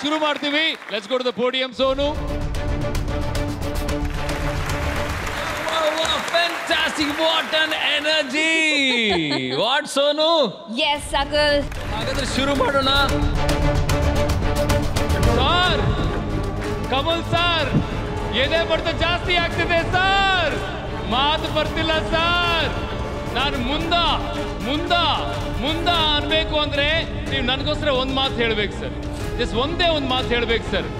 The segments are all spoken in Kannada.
ಶುರು ಮಾಡ್ತೀವಿ. Let's go to the podium Sonu. Fantastic, what an energy! What Sonu? Yes, Sakal. ಹಾಗಾದ್ರೆ ಶುರು ಮಾಡೋಣ. ಸರ್, ಕಮಲ್ ಸರ್, ಎದೆ ಬಡ್ತ ಜಾಸ್ತಿ ಆಗ್ತಿದೆ ಸರ್. ಮಾತು ಬರ್ತಿಲ್ಲ ಸರ್. ನಾನು ಮುಂದ ಅನ್ಬೇಕು ಅಂದ್ರೆ ನೀವು ನನಗೋಸ್ಕರ ಒಂದು ಮಾತು ಹೇಳ್ಬೇಕು ಸರ್. ಒಂದೇ ಒಂದು ಮಾತು ಹೇಳ್ಬೇಕು ಸರ್.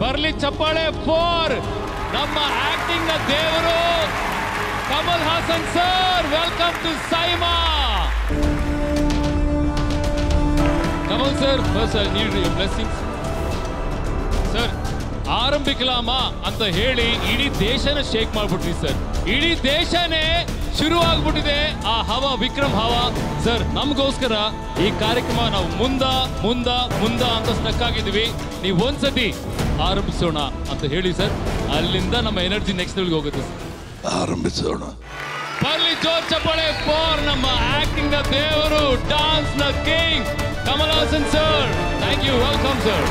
ಬರ್ಲಿ ಚಪ್ಪಾಳೆ ಫಾರ್ ನಮ್ಮ ಆಕ್ಟಿಂಗ್ ನ ದೇವರು Kamal Haasan sir. Welcome to SIIMA. Kamal sir, first I need your blessings sir. ಆರಂಭಿಕಲಾಮ ಅಂತ ಹೇಳಿ ಇಡೀ ದೇಶನ ಶೇಕ್ ಮಾಡ್ಬಿಟ್ರಿ ಸರ್. ಇಡೀ ದೇಶನೇ ಶುರು ಆಗ್ಬಿಟ್ಟಿದೆ ಆ ಹವಾ, ವಿಕ್ರಮ್ ಹವಾ ಸರ್. ನಮಗೋಸ್ಕರ ಈ ಕಾರ್ಯಕ್ರಮ ನಾವು ಮುಂದ ಅಂತ ಸ್ಟಕ್ ಆಗಿದ್ವಿ. ನೀವು ಒಂದ್ಸತಿ ಆರಂಭಿಸೋಣ ಅಂತ ಹೇಳಿ ಸರ್. ಅಲ್ಲಿಂದ ನಮ್ಮ ಎನರ್ಜಿ ನೆಕ್ಸ್ಟ್ ಲೆವೆಲ್ಗೆ ಹೋಗುತ್ತೆ ಸರ್. ಆರಂಭಿಸೋಣ. ಬರ್ಲಿ ಜೋರ್ ಚಪ್ಪಾಳೆ ಫಾರ್ ನಮ್ಮ ಆಕ್ಟಿಂಗ್ ನ ದೇವರು, ಡಾನ್ಸ್ ನ king Kamal Haasan sir. Thank you, welcome sir.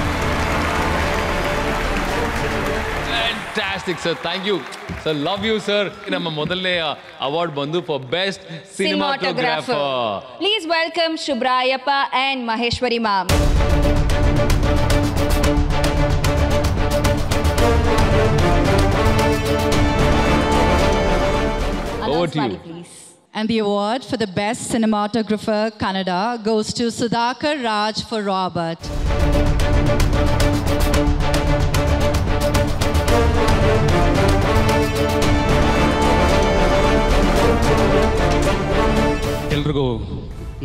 Fantastic sir, thank you sir, love you sir. ನಮ್ಮ ಮೊದಲನೇ ಅವಾರ್ಡ್ ಬಂದು for best cinematographer. Please welcome Shubhrayappa and Maheshwari ma'am. Over to you. Please. And the award for the best cinematographer Kannada goes to Sudhakar Raj for Robert. ಎಲ್ರಿಗೂ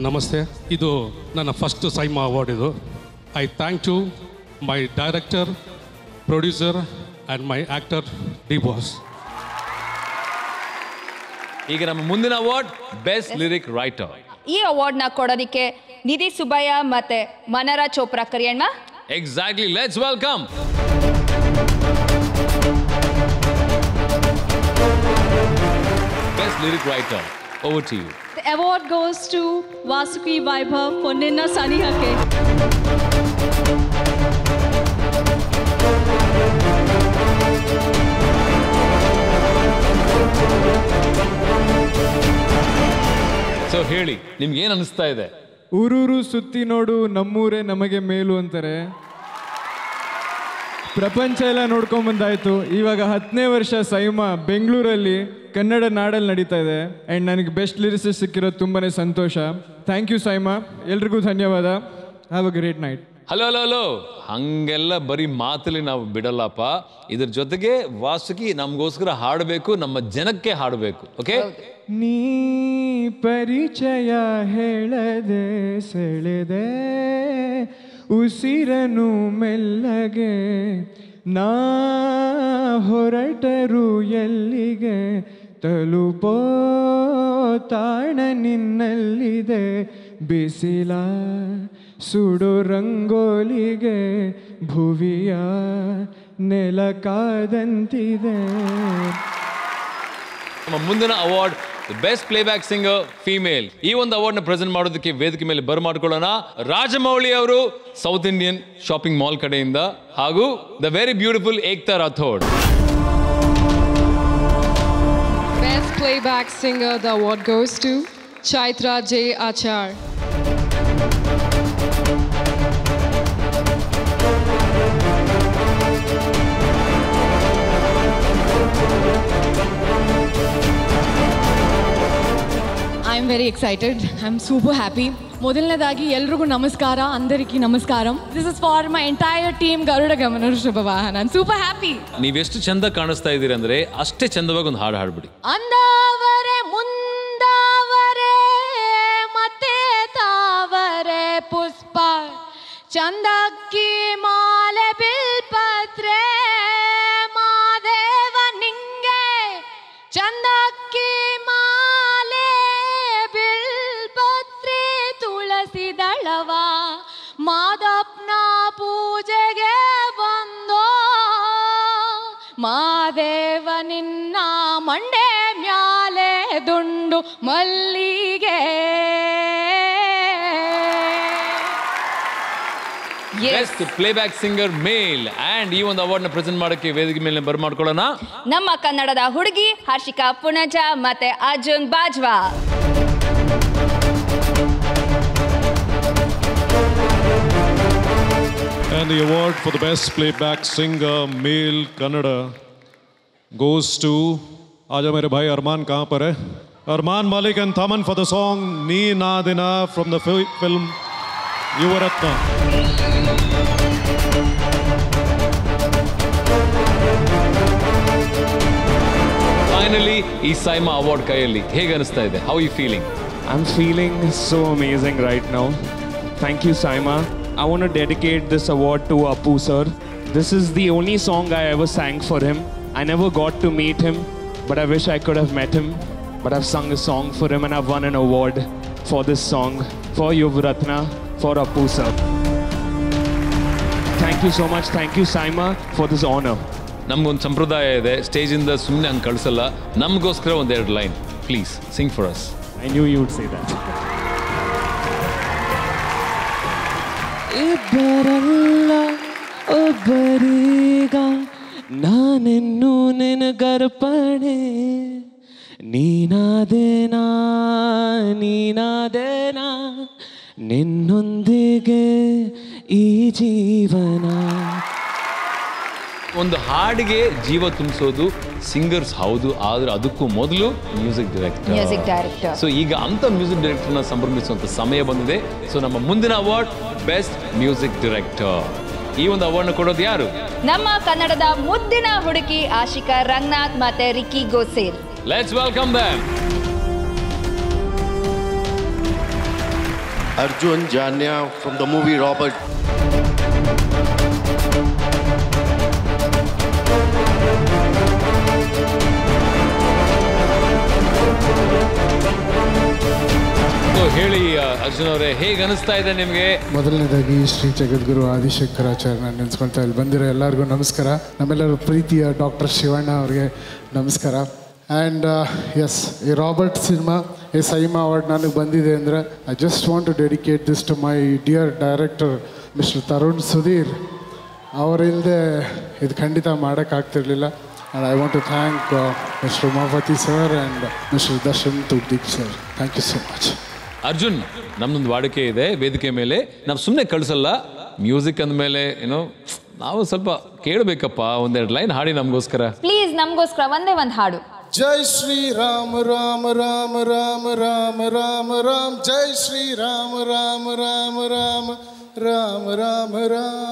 ನಮಸ್ತೆ. ಇದು ನನ್ನ ಫಸ್ಟ್ ಸೈಮಾ ಅವಾರ್ಡ್. ಇದು I thank to my director, producer and my actor D boss. ಈಗ ನಮ್ಮ ಮುಂದಿನ ಅವಾರ್ಡ್ ಬೆಸ್ಟ್ ಲಿರಿಕ್ ರೈಟರ್. ಈ ಅವಾರ್ಡ್ ನ ಕೊಡೋದಕ್ಕೆ ನಿಧಿ ಸುಬ್ಬಯ್ಯ ಮತ್ತೆ Manara Chopra Kariyanna. Exactly, let's welcome. Best lyric writer, over to you. The award goes to Vasuki Vaibhav for Ninna Sanihake. So ಹೇಳಿ, ನಿಮ್ಗೆ ಏನು ಅನಿಸ್ತಾ ಇದೆ? ಊರೂರು ಸುತ್ತಿ ನೋಡು ನಮ್ಮೂರೇ ನಮಗೆ ಮೇಲು ಅಂತಾರೆ. ಪ್ರಪಂಚ ಎಲ್ಲ ನೋಡ್ಕೊಂಬಂದಾಯ್ತು. ಇವಾಗ 10ನೇ ವರ್ಷ ಸೈಮಾ ಬೆಂಗಳೂರಲ್ಲಿ ಕನ್ನಡ ನಾಡಲ್ಲಿ ನಡೀತಾ ಇದೆ. ಆ್ಯಂಡ್ ನನಗೆ ಬೆಸ್ಟ್ ಲಿರಿಸಿಸ್ಟ್ ಸಿಕ್ಕಿರೋದು ತುಂಬಾ ಸಂತೋಷ. ಥ್ಯಾಂಕ್ ಯು ಸೈಮಾ, ಎಲ್ರಿಗೂ ಧನ್ಯವಾದ. Have a great night. Hello, ಹಂಗೆಲ್ಲ ಬರೀ ಮಾತಲ್ಲಿ ನಾವು ಬಿಡಲ್ಲಪ್ಪ. ಇದ್ರ ಜೊತೆಗೆ ವಾಸುಕಿ ನಮಗೋಸ್ಕರ ಹಾಡಬೇಕು, ನಮ್ಮ ಜನಕ್ಕೆ ಹಾಡಬೇಕು. ಓಕೆ, ನೀ ಪರಿಚಯ ಹೇಳದೆ ಸೆಳೆದೆ ಉಸಿರನು ಮೆಲ್ಲಗೆ, ನಾ ಹೊರಟರು ಎಲ್ಲಿಗೆ ತಲುಪೋ ತಾಣ ನಿನ್ನಲ್ಲಿದೆ. ಬಿಸಿಲ ಸುಡು ರಂಗೋಲಿಗೆ ಭುವಿಯ ನೆಲ ಕಾದಂತಿದೆ. ನಮ್ಮ ಮುಂದಿನ award best playback singer female. ಈ ಒಂದು ಅವಾರ್ಡ್ ನ ಪ್ರೆಸೆಂಟ್ ಮಾಡೋದಕ್ಕೆ ವೇದಿಕೆ ಮೇಲೆ ಬರ್ಮಾಡ್ಕೊಳ್ಳೋಣ ರಾಜಮೌಳಿ ಅವರು, ಸೌತ್ ಇಂಡಿಯನ್ ಶಾಪಿಂಗ್ ಮಾಲ್ ಕಡೆಯಿಂದ, ಹಾಗೂ the very beautiful Ekta Rathod. Best playback singer, the award goes to Chaitra J. Achar. I'm very excited. I'm super happy. ಮೊದಲನೇದಾಗಿ ಎಲ್ರಿಗೂ ನಮಸ್ಕಾರ, అందరికీ ನಮಸ್ಕಾರಂ. This is for my entire team Garuda ಗಮನ ಶುಭವಾಹನ. I'm super happy. ನೀವೆಷ್ಟು ಚಂದ ಕಾಣಿಸ್ತಾ ಇದ್ದೀರಿ ಅಂದ್ರೆ ಅಷ್ಟೇ ಚಂದವಾಗಿ ಒಂದು ಹಾಡು ಹಾಡ್ಬಿಡಿ. ಅಂದವರೆ ಮುಂದವರೆ ಮತ್ತೆ ತಾವರೆ ಪುಷ್ಪ ಚಂದಕ್ಕಿ ಮಾಲೆ ಬಿಲ್ಪತ್ರೆ ಮಾದೇವ ನಿಂಗೆ ಚಂದಕ್ಕಿ ಮಾಲೆ ಬಿಲ್ಪತ್ರೆ ತುಳಸಿ ದಳವ ಮಾದಪ್ಪನ ಪೂಜೆಗೆ ಬಂದೋ ಮಾದೇವ ನಿನ್ನ ಮಂಡೆ ಮ್ಯಾಲೆ ದುಂಡು ಮಲ್ಲಿಗೆ. Yes. Best playback singer male and ಈ ಒಂದು ಅವಾರ್ಡ್ನ ಪ್ರೆಸೆಂಟ್ ಮಾಡೋಕ್ಕೆ ವೇದಿಕೆ ಮೇಲೆ ಬರ್ಮಾಡ್ಕೊಳ್ಳೋಣ ನಮ್ಮ ಕನ್ನಡದ ಹುಡುಗಿ ಹರ್ಷಿಕಾ ಪುಣಜ ಮತ್ತೆ Arjun Bajwa. And the award for the best playback singer male Kannada goes to Aaja mere bhai Arman kahan par hai? Arman Malik and Thaman for the song Nee Na Dina from the film Yuvaratna. Finally, ಈ ಸೈಮಾ ಅವಾರ್ಡ್ ಕೈಯಲ್ಲಿ ಹೇಗೆ ಅನಿಸ್ತಾ ಇದೆ? How are you feeling? I'm feeling so amazing right now. Thank you, Saima. I want to dedicate this award to Appu sir. This is the only song I ever sang for him. I never got to meet him, but I wish I could have met him. But I've sung a song for him and I've won an award for this song, for Yuvratna, for Appu sir. Thank you so much. Thank you, Saima, for this honor. ನಮಗೊಂದು ಸಂಪ್ರದಾಯ ಇದೆ, ಸ್ಟೇಜಿಂದ ಸುಮ್ಮನೆ ಹಂಗೆ ಕಳಿಸಲ್ಲ. ನಮಗೋಸ್ಕರ ಒಂದೆರಡು line please Singh for us. I knew you would say that. ಇಬ್ಬರಲ್ಲ ಒಬ್ಬರೀಗ ನಾನೆನ್ನು ನಿನಗರ್ಪಣೆ ನೀನಾದೇನಾ ನೀನಾದೇನಾ ನಿನ್ನೊಂದಿಗೆ ಈ ಜೀವನ. ಒಂದು ಹಾಡಿಗೆ ಜೀವ ತುಂಬಿಸೋದು ಸಿಂಗರ್ಸ್ ಹೌದು, ಆದ್ರೆ ಅದಕ್ಕೂ ಮೊದಲು ಮ್ಯೂಸಿಕ್ ಡೈರೆಕ್ಟರ್. ಸೊ ಈಗ ಅಂತ ಮ್ಯೂಸಿಕ್ ಡೈರೆಕ್ಟರ್ನ ಸಂಭ್ರಮಿಸುವಂತ ಸಮಯ ಬಂದಿದೆ. ಸೊ ನಮ್ಮ ಮುಂದಿನ ಅವಾರ್ಡ್ ಬೆಸ್ಟ್ ಮ್ಯೂಸಿಕ್ ಡೈರೆಕ್ಟರ್. ಈ ಒಂದು ಅವಾರ್ಡ್ನ ಕೊಡೋದು ಯಾರು? ನಮ್ಮ ಕನ್ನಡದ ಮುದ್ದಿನ ಹುಡುಗಿ ಆಶಿಕಾ ರಂಗನಾಥ್ ಮತ್ತೆ Ricky Gosale. Let's welcome them. Arjun Janya from the movie Robert. ಹೇಳಿ ಅರ್ಜುನ್ ಅವರೇ, ಹೇಗೆ ಅನಿಸ್ತಾ ಇದೆ ನಿಮಗೆ? ಮೊದಲನೇದಾಗಿ ಶ್ರೀ ಜಗದ್ಗುರು ಆದಿಶಂಕರಾಚಾರ್ಯ ನೆನೆಸ್ಕೊಳ್ತಾ ಇಲ್ಲಿ ಬಂದಿರೋ ಎಲ್ಲರಿಗೂ ನಮಸ್ಕಾರ. ನಮ್ಮೆಲ್ಲರ ಪ್ರೀತಿಯ ಡಾಕ್ಟರ್ ಶಿವಣ್ಣ ಅವ್ರಿಗೆ ನಮಸ್ಕಾರ. ಆ್ಯಂಡ್ ಎಸ್, ಈ ರಾಬರ್ಟ್ ಸಿನಿಮಾ ಈ ಸೈಮಾ ಅವಾರ್ಡ್ ನನಗೆ ಬಂದಿದೆ ಅಂದರೆ I just want to dedicate this to my dear director mister Tharun Sudhir. ಅವರಿಂದೆ ಇದು ಖಂಡಿತ ಮಾಡೋಕ್ಕಾಗ್ತಿರ್ಲಿಲ್ಲ. And I want to thank mister Umapathy sir and mister Darshan Thoogudeepa sir. Thank you so much. Arjun, ನಮ್ದೊಂದು ವಾಡಿಕೆ ಇದೆ ವೇದಿಕೆ ಮೇಲೆ, ನಾವು ಸುಮ್ಮನೆ ಕಳಿಸಲ್ಲ. ಮ್ಯೂಸಿಕ್ ಅಂದಮೇಲೆ ಏನೋ ನಾವು ಸ್ವಲ್ಪ ಕೇಳಬೇಕಪ್ಪ, ಒಂದೆರಡು ಲೈನ್ ಹಾಡಿ ನಮಗೋಸ್ಕರ ಪ್ಲೀಸ್. ನಮಗೋಸ್ಕರ ಒಂದೇ ಒಂದು ಹಾಡು. ಜೈ ಶ್ರೀ ರಾಮ ರಾಮ ರಾಮ ರಾಮ ರಾಮ ರಾಮ ರಾಮ ಜೈ ಶ್ರೀ ರಾಮ ರಾಮ ರಾಮ ರಾಮ ರಾಮ ರಾಮ ರಾಮ.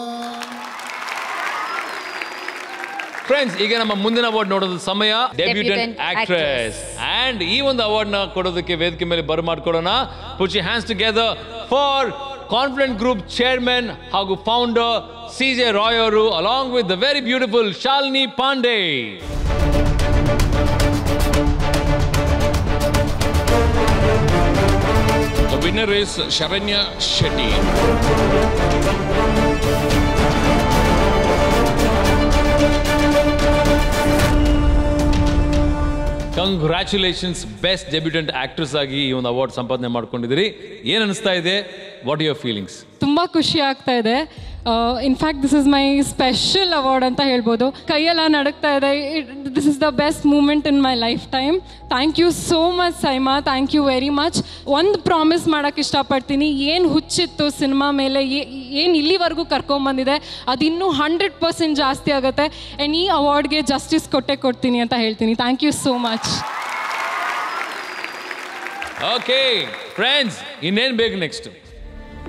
ಫ್ರೆಂಡ್ಸ್, ಈಗ ನಮ್ಮ ಮುಂದಿನ ಅವಾರ್ಡ್ ನೋಡೋದು ಸಮಯ. Debutant actress. ಅಂಡ್ ಈ ಒಂದು ಅವಾರ್ಡ್ ನ ಕೊಡೋದಕ್ಕೆ ವೇದಿಕೆ ಮೇಲೆ ಬರ್ಮಾಡ್ಕೊಳ್ಳೋಣ. Put your hands together for Confident Group chairman ಹಾಗೂ ಫೌಂಡರ್ CJ ರಾಯ್ ಅವರು, along with the very beautiful Shalini Pandey. The winner is Sharanya Shetty. Congratulations, best debutante actress ಆಗಿ ಈ ಒಂದು ಅವಾರ್ಡ್ ಸಂಪಾದನೆ ಮಾಡ್ಕೊಂಡಿದ್ದೀರಿ. ಏನು ಅನಿಸ್ತಾ ಇದೆ? What your feelings? ತುಂಬ ಖುಷಿ ಆಗ್ತಾ ಇದೆ. In fact this is my special award ಅಂತ ಹೇಳ್ಬೋದು. ಕೈಯೆಲ್ಲ ನಡುಕ್ತಾ ಇದೆ. This is the best moment in my life time. Thank you so much SIIMA, thank you very much. ಒಂದು ಪ್ರಾಮಿಸ್ ಮಾಡೋಕ್ಕೆ ಇಷ್ಟಪಡ್ತೀನಿ. ಏನು ಹುಚ್ಚಿತ್ತು ಸಿನಿಮಾ ಮೇಲೆ, ಏನು ಇಲ್ಲಿವರೆಗೂ ಕರ್ಕೊಂಬಂದಿದೆ, ಅದು ಇನ್ನೂ 100% ಜಾಸ್ತಿ ಆಗುತ್ತೆ. ಆ್ಯಂಡ್ ಈ ಅವಾರ್ಡ್ಗೆ ಜಸ್ಟಿಸ್ ಕೊಡ್ತೀನಿ ಅಂತ ಹೇಳ್ತೀನಿ. Thank you so much. Okay friends, ಇನ್ನೇನು ಬೇಕು ನೆಕ್ಸ್ಟ್?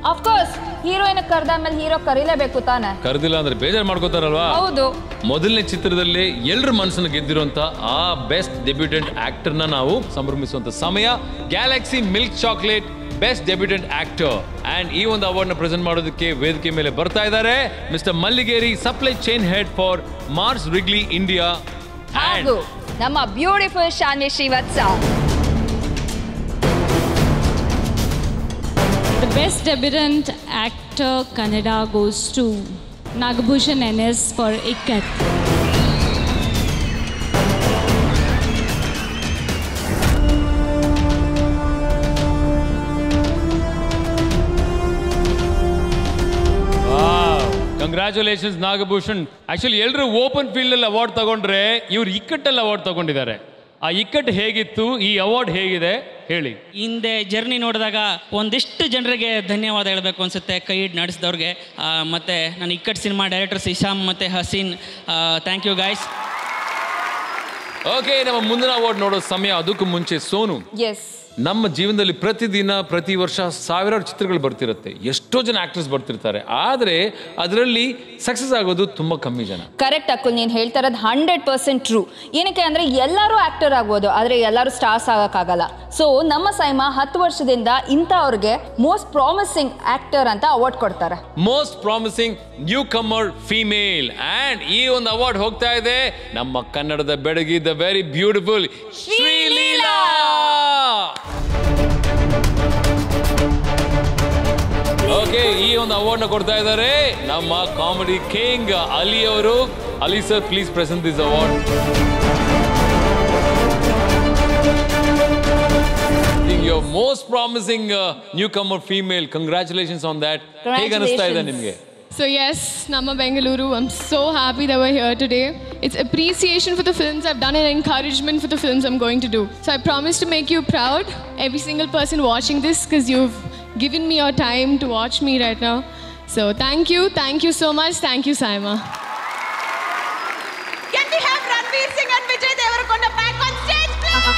ಆಫ್ ಕೋರ್ಸ್, ಹೀರೋಯಿನ್ ಕರೆದಾದ್ಮೇಲೆ ಹೀರೋ ಕರೀಲೇಬೇಕು ತಾನೆ. ಕರೆದಿಲ್ಲ ಅಂದ್ರೆ ಬೇಜಾರು ಮಾಡ್ಕೋತಾರಲ್ವಾ? ಹೌದು. ಮೊದಲನೇ ಚಿತ್ರದಲ್ಲಿ ಎಲ್ಲರ ಮನಸ್ಸನ್ನು ಗೆದ್ದಿರುವಂತ ಆ ಬೆಸ್ಟ್ ಡೆಬ್ಯೂಟೆಂಟ್ ಆಕ್ಟರ್ನ ನಾವು ಸಂಭ್ರಮಿಸುವಂತ ಸಮಯ. Galaxy milk chocolate best debutant actor. And ಈ ಒಂದು ಅವಾರ್ಡ್ ನ ಪ್ರೆಸೆಂಟ್ ಮಾಡೋದಕ್ಕೆ ವೇದಿಕೆ ಮೇಲೆ ಬರ್ತಾ ಇದ್ದಾರೆ mister Malligeri, supply chain head for Mars Wrigley India. ಹಾಗೂ ನಮ್ಮ beautiful Shanvi Srivatsa. The best debutant actor Kannada goes to Nagbhushan NS for Ikkat. Wow. Congratulations Nagabhushan. Actually ಎಲ್ಲರೂ ಓಪನ್ ಫೀಲ್ಡಲ್ಲಿ ಅವಾರ್ಡ್ ತಗೊಂಡ್ರೆ ಇವ್ರು ಇಕ್ಕಟ್ಟಲ್ಲಿ ಅವಾರ್ಡ್ ತಗೊಂಡಿದ್ದಾರೆ. ಆ ಇಕ್ಕಟ್ಟು ಹೇಗಿತ್ತು, ಈ ಅವಾರ್ಡ್ ಹೇಗಿದೆ ಹೇಳಿ. ಹಿಂದೆ ಜರ್ನಿ ನೋಡಿದಾಗ ಒಂದಿಷ್ಟು ಜನರಿಗೆ ಧನ್ಯವಾದ ಹೇಳಬೇಕು ಅನಿಸುತ್ತೆ, ಕೈ ಹಿಡಿದು ನಡೆಸಿದವ್ರಿಗೆ. ಮತ್ತು ನನ್ನ ಇಕ್ಕಟ್ಟು ಸಿನಿಮಾ ಡೈರೆಕ್ಟರ್ಸ್ ಇಶಾಮ್ ಮತ್ತು Haseen, thank you guys. Okay, ನಮ್ಮ ಮುಂದಿನ ಅವಾರ್ಡ್ ನೋಡೋ ಸಮಯ. ಅದಕ್ಕೂ ಮುಂಚೆ ಸೋನು, ನಮ್ಮ ಜೀವನದಲ್ಲಿ ಪ್ರತಿದಿನ ಪ್ರತಿ ವರ್ಷ ಸಾವಿರಾರು ಚಿತ್ರಗಳು ಬರ್ತಿರುತ್ತೆ, ಎಷ್ಟೋ ಜನ ಆಕ್ಟರ್ಸ್ ಬರ್ತಿರ್ತಾರೆ, ಆದರೆ ಅದರಲ್ಲಿ ಸಕ್ಸಸ್ ಆಗೋದು ತುಂಬ ಕಮ್ಮಿ ಜನ. ಕರೆಕ್ಟ್ ಅಕ್ಕುಲ್, ನೀನು ಹೇಳ್ತಾ ಇರೋದು 100% ಟ್ರೂ. ಏನಕ್ಕೆ ಅಂದರೆ ಎಲ್ಲರೂ ಆಕ್ಟರ್ ಆಗ್ಬೋದು, ಆದರೆ ಎಲ್ಲರೂ ಸ್ಟಾರ್ಸ್ ಆಗೋಕ್ಕಾಗಲ್ಲ. ಸೊ ನಮ್ಮ ಸೈಮಾ 10 ವರ್ಷದಿಂದ ಇಂಥವ್ರಿಗೆ ಮೋಸ್ಟ್ ಪ್ರಾಮಿಸಿಂಗ್ ಆಕ್ಟರ್ ಅಂತ ಅವಾರ್ಡ್ ಕೊಡ್ತಾರೆ. Most promising newcomer female. And ಈ ಒಂದು ಅವಾರ್ಡ್ ಹೋಗ್ತಾ ಇದೆ ನಮ್ಮ ಕನ್ನಡದ ಬೆಡಗಿ, the very beautiful Sreeleela. Okay, ಈ ಒಂದು ಅವಾರ್ಡ್ ನ ಕೊಡ್ತಾ ಇದ್ದಾರೆ ನಮ್ಮ ಕಾಮಿಡಿ ಕಿಂಗ್ ಅಲಿ ಅವರು. Ali sir, please present this award. Your most promising newcomer female. Congratulations on that. ಹೇಗೆ ಅನಿಸ್ತಾ ಇದೆ ನಿಮಗೆ? So yes, Nama Bengaluru, I'm so happy that we're here today. It's appreciation for the films I've done and encouragement for the films I'm going to do. So I promise to make you proud, every single person watching this, because you've given me your time to watch me right now. So thank you so much. Thank you, Saima. Can we have Ranveer Singh and Vijay Deverakonda back on stage, please?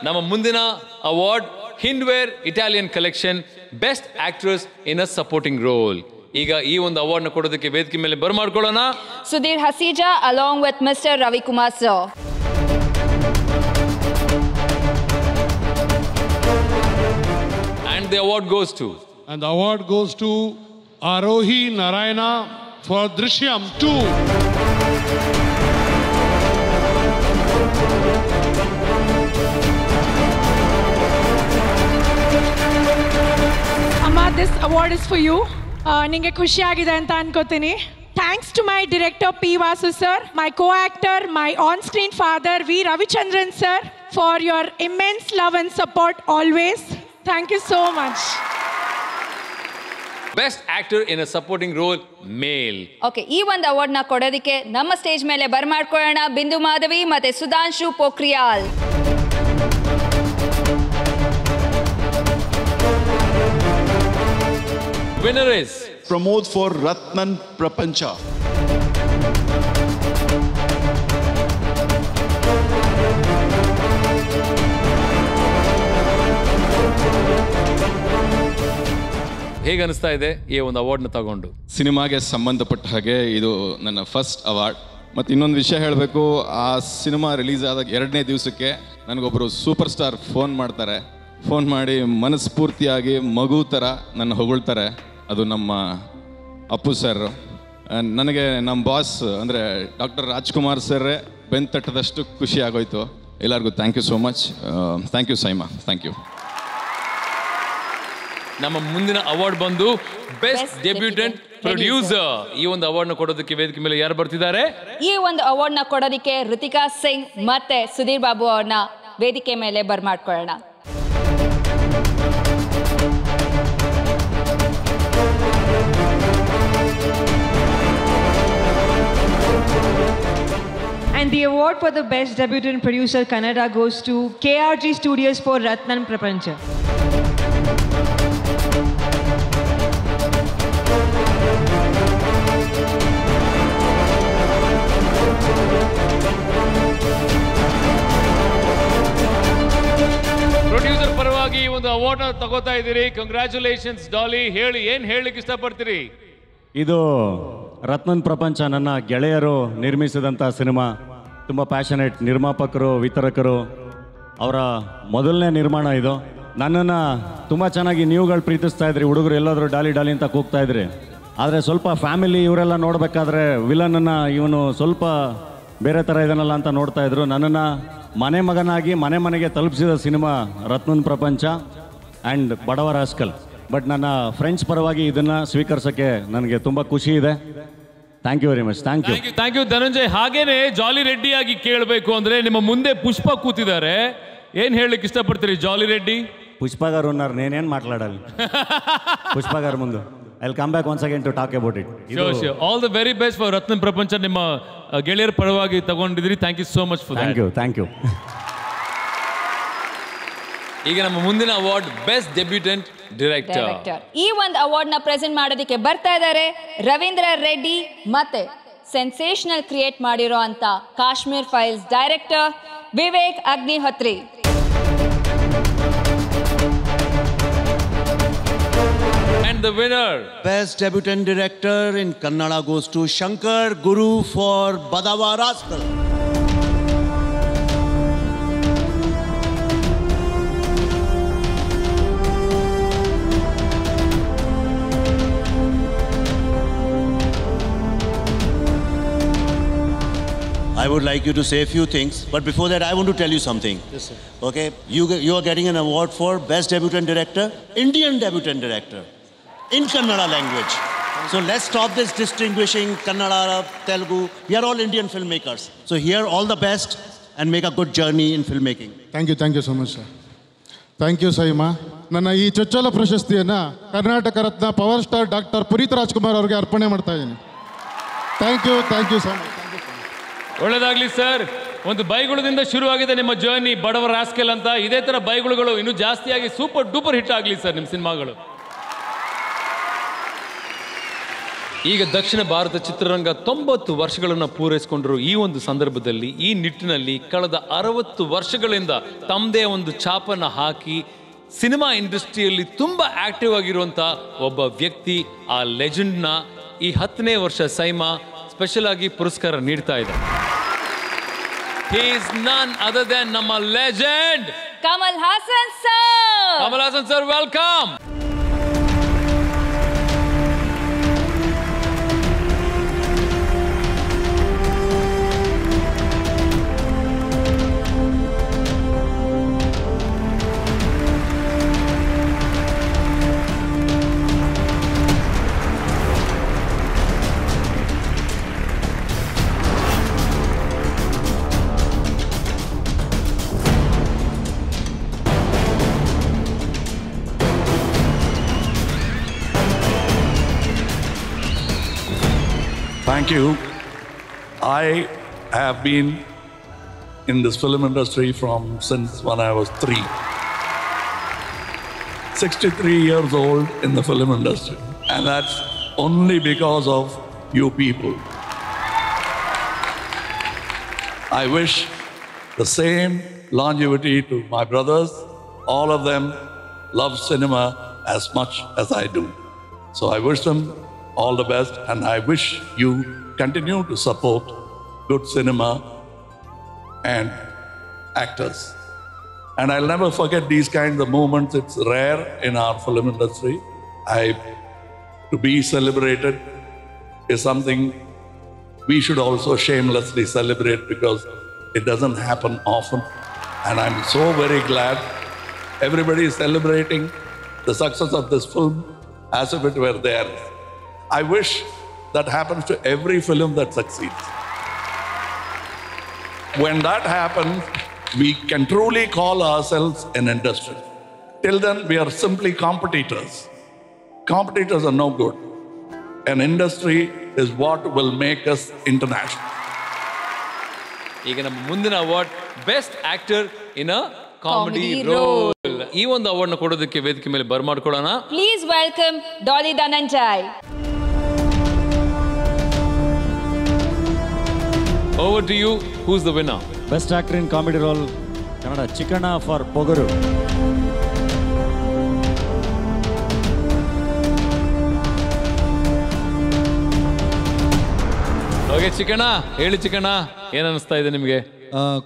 ನಮ್ಮ ಮುಂದಿನ award Hindware Italian collection best actress in a supporting role. ಈಗ ಈ ಒಂದು ಅವಾರ್ಡ್ ನ ಕೊಡೋದಕ್ಕೆ ವೇದಿಕೆ ಮೇಲೆ ಬರಮಾಡ್ಕೊಳ್ಳೋಣ Sudhir Hasija along with mister Ravikumar sir. And the award goes to? And the award goes to Arohi Narayana for Drishyam 2. This award is for you. Ninge khushi agide anta ankotini. Thanks to my director P. Vasu sir, my co-actor, my on-screen father V. Ravichandran sir, for your immense love and support always. Thank you so much. Best actor in a supporting role male. Okay, ಈ ಒಂದು ಅವಾರ್ಡ್ ನ ಕೊಡೋದಕ್ಕೆ ನಮ್ಮ ಸ್ಟೇಜ್ ಮೇಲೆ ಬರಮಾಡ್ಕೊಳ್ಳೋಣ ಬಿಂದು ಮಾಧವಿ ಮತ್ತೆ Sudhanshu Pokhriyal. Winner is Pramod for Ratnan Prapancha. ಹೇಗೆ ಅನಿಸ್ತಾ ಇದೆ ಈ ಒಂದು ಅವಾರ್ಡ್ನ ತಗೊಂಡು? ಸಿನಿಮಾಗೆ ಸಂಬಂಧಪಟ್ಟ ಹಾಗೆ ಇದು ನನ್ನ ಫಸ್ಟ್ ಅವಾರ್ಡ್. ಮತ್ತು ಇನ್ನೊಂದು ವಿಷಯ ಹೇಳಬೇಕು, ಆ ಸಿನಿಮಾ ರಿಲೀಸ್ ಆದ 2ನೇ ದಿವಸಕ್ಕೆ ನನಗೊಬ್ಬರು ಸೂಪರ್ ಸ್ಟಾರ್ ಫೋನ್ ಮಾಡ್ತಾರೆ. ಫೋನ್ ಮಾಡಿ ಮನಸ್ಫೂರ್ತಿಯಾಗಿ ಮಗು ಥರ ನನ್ನ ಹೊಗಳ್ತಾರೆ. ಅದು ನಮ್ಮ ಅಪ್ಪು ಸರ್. ನನಗೆ ನಮ್ಮ ಬಾಸ್ ಅಂದರೆ ಡಾಕ್ಟರ್ ರಾಜ್ಕುಮಾರ್ ಸರ್ರೇ ಬೆನ್ನು ತಟ್ಟದಷ್ಟು ಖುಷಿ ಆಗೋಯ್ತು. ಎಲ್ಲರಿಗೂ thank you so much. Thank you SIIMA, thank you. ನಮ್ಮ ಮುಂದಿನ ಅವಾರ್ಡ್ ಬಂದು ಬೆಸ್ಟ್ ಡೆಬ್ಯೂಟೆಂಟ್ ಪ್ರೊಡ್ಯೂಸರ್. ಈ ಒಂದು ಅವಾರ್ಡ್ನ ಕೊಡೋದಕ್ಕೆ ವೇದಿಕೆ ಮೇಲೆ ಯಾರು ಬರ್ತಿದ್ದಾರೆ? ಈ ಒಂದು ಅವಾರ್ಡ್ನ ಕೊಡೋದಕ್ಕೆ ಋತಿಕಾ ಸಿಂಗ್ ಮತ್ತೆ ಸುಧೀರ್ ಬಾಬು ಅವ್ರನ್ನ ವೇದಿಕೆ ಮೇಲೆ ಬರ್ಮಾಡ್ಕೊಳ್ಳೋಣ. And the award for the best debutant producer Kannada goes to KRG Studios for Ratnan Prapancha. Producer ಪರವಾಗಿ ಈ ಒಂದು ಅವಾರ್ಡ್ ತಗೋತಾ ಇದ್ದೀರಿ. ಕಂಗ್ರ್ಯಾಚುಲೇಷನ್ಸ್ ಡಾಲಿ. ಹೇಳಿ, ಏನ್ ಹೇಳಲಿಕ್ಕೆ ಇಷ್ಟಪಡ್ತೀರಿ? ಇದು ರತ್ನನ್ ಪ್ರಪಂಚ ನನ್ನ ಗೆಳೆಯರು ನಿರ್ಮಿಸಿದಂಥ ಸಿನಿಮಾ. ತುಂಬ ಪ್ಯಾಷನೇಟ್ ನಿರ್ಮಾಪಕರು, ವಿತರಕರು, ಅವರ ಮೊದಲನೇ ನಿರ್ಮಾಣ ಇದು. ನನ್ನನ್ನು ತುಂಬ ಚೆನ್ನಾಗಿ ನೀವುಗಳು ಪ್ರೀತಿಸ್ತಾ ಇದ್ರಿ. ಹುಡುಗರು ಎಲ್ಲಾದರೂ ಡಾಲಿ ಡಾಲಿ ಅಂತ ಕೂಗ್ತಾ ಇದ್ರಿ. ಆದರೆ ಸ್ವಲ್ಪ ಫ್ಯಾಮಿಲಿ ಇವರೆಲ್ಲ ನೋಡಬೇಕಾದ್ರೆ ವಿಲನನ್ನು ಇವನು ಸ್ವಲ್ಪ ಬೇರೆ ಥರ ಇದನ್ನಲ್ಲ ಅಂತ ನೋಡ್ತಾ ಇದ್ರು. ನನ್ನನ್ನು ಮನೆ ಮಗನಾಗಿ ಮನೆಗೆ ತಲುಪಿಸಿದ ಸಿನಿಮಾ ರತ್ನನ್ ಪ್ರಪಂಚ ಆ್ಯಂಡ್ ಬಡವ ರಾಸ್ಕಲ್. ಬಟ್ ನನ್ನ ಫ್ರೆಂಡ್ಸ್ ಪರವಾಗಿ ಇದನ್ನು ಸ್ವೀಕರಿಸೋಕ್ಕೆ ನನಗೆ ತುಂಬ ಖುಷಿ ಇದೆ. Thank you very much. Thank you Dhananjay. ಹಾಗೇನೆ ಜಾಲಿ ರೆಡ್ಡಿ ಆಗಿ ಕೇಳಬೇಕು ಅಂದರೆ ನಿಮ್ಮ ಮುಂದೆ ಪುಷ್ಪ ಕೂತಿದ್ದಾರೆ. ಏನು ಹೇಳಲಿಕ್ಕೆ ಇಷ್ಟಪಡ್ತೀರಿ ಜಾಲಿ ರೆಡ್ಡಿ? ಪುಷ್ಪ గారు ఉన్నారు, నేనేం మాట్లాడాలి పుష్ప గారు ముందు. I'll come back once again to talk about it. Sure. All the very best for Ratnan ಪ್ರಪಂಚ. ನಿಮ್ಮ ಗೆಳೆಯರ ಪರವಾಗಿ ತಗೊಂಡಿದ್ರಿ. Thank you so much for that. Thank you. ಈಗ ನಮ್ಮ ಮುಂದಿನ ಅವಾರ್ಡ್ ಬೆಸ್ಟ್ ಡೆಬ್ಯೂಟೆಂಟ್ ಡೈರೆಕ್ಟರ್. ಈ ಒಂದು ಅವಾರ್ಡ್ ನ ಪ್ರೆಸೆಂಟ್ ಮಾಡೋದಕ್ಕೆ ಬರ್ತಾ ಇದ್ದಾರೆ ರವೀಂದ್ರ ರೆಡ್ಡಿ, ಮತ್ತೆ ಸೆನ್ಸೇಷನಲ್ ಕ್ರಿಯೇಟ್ ಮಾಡಿರೋ ಅಂತ Kashmir files director Vivek Agnihotri. And the winner, best debutant director in Kannada goes to Shankar Guru for Badava Rascal. I would like you to say a few things, but before that I want to tell you something. Yes, sir. Okay, you are getting an award for best debutant director, Indian debutant director in Kannada language. So let's stop this distinguishing Kannada, Telugu. We are all Indian filmmakers. So here, all the best and make a good journey in filmmaking. Thank you so much, sir. Thank you, Saima. ನನ್ನ ಈ ಚೊಚ್ಚಲ ಪ್ರಶಸ್ತಿಯನ್ನು Karnataka Ratna power star doctor Puneeth Rajkumar ಅವರಿಗೆ ಅರ್ಪಣೆ ಮಾಡ್ತಾ ಇದ್ದೀನಿ. Thank you so much. ಒಳ್ಳೆದಾಗ್ಲಿ ಸರ್. ಒಂದು ಬೈಗುಳದಿಂದ ಶುರುವಾಗಿದೆ ನಿಮ್ಮ ಜರ್ನಿ ಬಡವ ರಾಸ್ಕೆಲ್ ಅಂತ. ಇದೇ ತರ ಬೈಗುಳುಗಳು ಇನ್ನೂ ಜಾಸ್ತಿಯಾಗಿ ಸೂಪರ್ ಡೂಪರ್ ಹಿಟ್ ಆಗಲಿ ಸರ್ ನಿಮ್ಮ ಸಿನಿಮಾಗಳು. ಈಗ ದಕ್ಷಿಣ ಭಾರತ ಚಿತ್ರರಂಗ 90 ವರ್ಷಗಳನ್ನು ಪೂರೈಸಿಕೊಂಡಿರೋ ಈ ಒಂದು ಸಂದರ್ಭದಲ್ಲಿ, ಈ ನಿಟ್ಟಿನಲ್ಲಿ ಕಳೆದ 60 ವರ್ಷಗಳಿಂದ ತಮ್ಮದೇ ಒಂದು ಛಾಪನ್ನು ಹಾಕಿ ಸಿನಿಮಾ ಇಂಡಸ್ಟ್ರಿಯಲ್ಲಿ ತುಂಬ ಆಕ್ಟಿವ್ ಆಗಿರುವಂಥ ಒಬ್ಬ ವ್ಯಕ್ತಿ, ಆ ಲೆಜೆಂಡ್ನ ಈ 10ನೇ ವರ್ಷ ಸೈಮಾ ಸ್ಪೆಷಲ್ ಆಗಿ ಪುರಸ್ಕಾರ ನೀಡ್ತಾ ಇದೆ. He is none other than ನಮ್ಮ legend Kamal Haasan sir. Kamal Haasan sir, welcome. Thank you. I have been in this film industry since when I was 3. 63 years old in the film industry. And that's only because of you people. I wish the same longevity to my brothers. All of them love cinema as much as I do. So I wish them all the best, and I wish you continue to support good cinema and actors. And I'll never forget these kinds of moments. It's rare in our film industry. To be celebrated is something we should also shamelessly celebrate, because it doesn't happen often. And I'm so very glad everybody is celebrating the success of this film as if it were theirs. I wish that happens to every film that succeeds. When that happens, we can truly call ourselves an industry. Till then, we are simply competitors. Competitors are no good. An industry is what will make us international. ಈಗ ನಮ್ಮ ಮುಂದಿನ award best actor in a comedy role. ಈ ಒಂದು ಅವಾರ್ಡ್ ನ ಕೊಡೋದಕ್ಕೆ ವೇದಿಕೆ ಮೇಲೆ ಬರ್ಮಾಡ್ಕೊಳ್ಳೋಣ. Please welcome Daali Dhananjay. Over to you. Who's the winner? Best actor in comedy role, Kannada, Chikanna for Pogaru. Okay Chikkanna ಹೇಳಿ ಚಿಕ್ಕಣ್ಣ ಏನು ಅನಿಸ್ತಾ ಇದೆ ನಿಮಗೆ?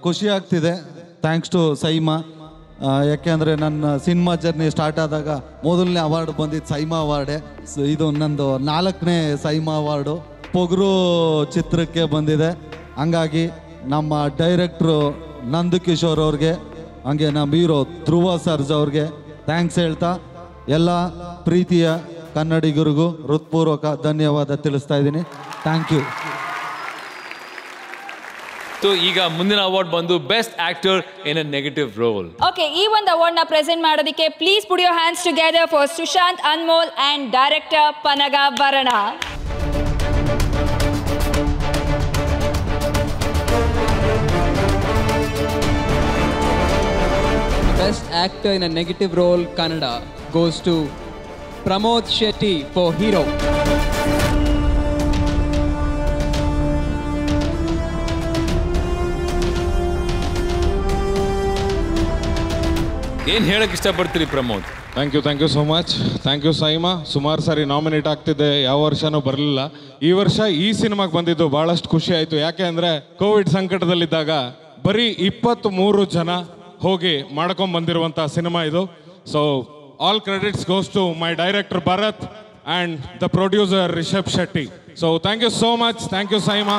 ಖುಷಿ ಆಗ್ತಿದೆ. Thanks to SIIMA. ಯಾಕೆಂದರೆ ನನ್ನ ಸಿನಿಮಾ ಜರ್ನಿ ಸ್ಟಾರ್ಟ್ ಆದಾಗ ಮೊದಲನೇ ಅವಾರ್ಡ್ ಬಂದಿದ್ದು ಸೈಮಾ ಅವಾರ್ಡೇ. ಇದು ನಂದು 4ನೇ ಸೈಮಾ ಅವಾರ್ಡು. ಪೊಗರು ಚಿತ್ರಕ್ಕೆ ಬಂದಿದೆ. ಹಂಗಾಗಿ ನಮ್ಮ ಡೈರೆಕ್ಟ್ರು ನಂದಕಿಶೋರ್ ಅವ್ರಿಗೆ, ಹಂಗೆ ನಮ್ಮ ಹೀರೋ ಧ್ರುವ ಸರ್ಜ್ ಅವ್ರಿಗೆ ಥ್ಯಾಂಕ್ಸ್ ಹೇಳ್ತಾ ಎಲ್ಲ ಪ್ರೀತಿಯ ಕನ್ನಡಿಗರಿಗೂ ಹೃತ್ಪೂರ್ವಕ ಧನ್ಯವಾದ ತಿಳಿಸ್ತಾ ಇದ್ದೀನಿ. Thank you. ಈಗ ಮುಂದಿನ ಅವಾರ್ಡ್ ಬಂದು best actor in a negative role. Okay, ಈ ಒಂದು ಅವಾರ್ಡ್ ನ ಪ್ರೆಸೆಂಟ್ ಮಾಡೋದಕ್ಕೆ please put your hands together for Sushanth Anmol and director Pannaga Bharana. Best actor in a negative role Kannada goes to Pramod Shetty for Hero. ಏನು ಹೇಳಕ್ಕೆ ಇಷ್ಟಪಡ್ತೀರಿ Pramod? Thank you so much. Thank you SIIMA. ಸುಮಾರು ಸಾರಿ ನಾಮಿನೇಟ್ ಆಗ್ತಿದ್ದೆ, ಯಾವ ವರ್ಷನೂ ಬರಲಿಲ್ಲ. ಈ ವರ್ಷ ಈ ಸಿನಿಮಾಗೆ ಬಂದಿದ್ದು ಭಾಳಷ್ಟು ಖುಷಿ ಆಯಿತು. ಯಾಕೆ ಅಂದರೆ ಕೋವಿಡ್ ಸಂಕಟದಲ್ಲಿದ್ದಾಗ ಬರೀ 23 ಜನ ಹೋಗಿ ಮಾಡ್ಕೊಂಡು ಬಂದಿರುವಂಥ ಸಿನಿಮಾ ಇದು. So all credits goes to my director Bharath and the producer Rishab Shetty. So thank you so much. Thank you SIIMA.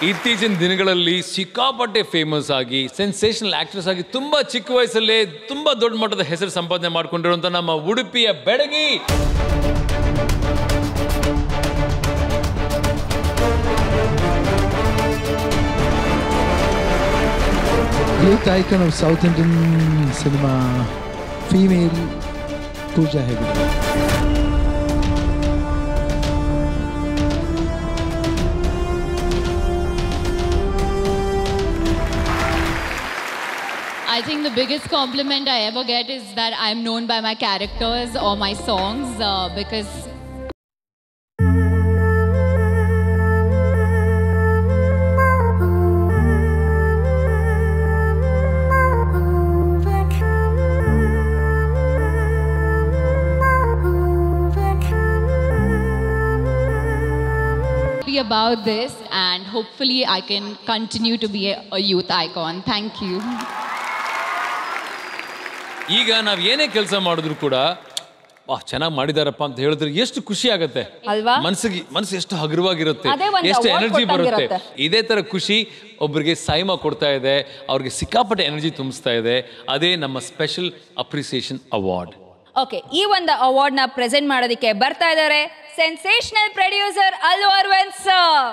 ಇತ್ತೀಚಿನ ದಿನಗಳಲ್ಲಿ ಸಿಕ್ಕಾಪಟ್ಟೆ ಫೇಮಸ್ ಆಗಿ ಸೆನ್ಸೇಷನಲ್ ಆಕ್ಟ್ರೆಸ್ ಆಗಿ ತುಂಬ ಚಿಕ್ಕ ವಯಸ್ಸಲ್ಲೇ ತುಂಬ ದೊಡ್ಡ ಮಟ್ಟದ ಹೆಸರು ಸಂಪಾದನೆ ಮಾಡ್ಕೊಂಡಿರುವಂಥ ನಮ್ಮ ಉಡುಪಿಯ ಬೆಡಗಿ Great icon of South Indian cinema, female Pooja Hegde. I think the biggest compliment I ever get is that I'm known by my characters or my songs because about this and hopefully I can continue to be a youth icon. Thank you. ಈಗ ನಾವು ಏನೇ ಕೆಲಸ ಮಾಡಿದ್ರು ಕೂಡ ಚೆನ್ನಾಗಿ ಮಾಡಿದಾರಪ್ಪ ಅಂತ ಹೇಳಿದ್ರೆ ಎಷ್ಟು ಖುಷಿ ಆಗುತ್ತೆ ಅಲ್ವಾ? ಮನಸ್ಸು ಎಷ್ಟು ಹಗುರವಾಗಿರುತ್ತೆ, ಎಷ್ಟು ಎನರ್ಜಿ ಬರುತ್ತೆ. ಇದೇ ತರ ಖುಷಿ ಒಬ್ಬರಿಗೆ ಸೈಮಾ ಕೊಡ್ತಾ ಇದೆ, ಅವ್ರಿಗೆ ಸಿಕ್ಕಾಪಟ್ಟೆ ಎನರ್ಜಿ ತುಂಬಿಸ್ತಾ ಇದೆ. ಅದೇ ನಮ್ಮ ಸ್ಪೆಷಲ್ ಅಪ್ರಿಸಿಯೇಷನ್ ಅವಾರ್ಡ್. ಓಕೆ, ಈ ಒಂದು ಅವಾರ್ಡ್ ನ ಪ್ರೆಸೆಂಟ್ ಮಾಡೋದಕ್ಕೆ ಬರ್ತಾ ಇದ್ದಾರೆ sensational producer Allu Aravind sir.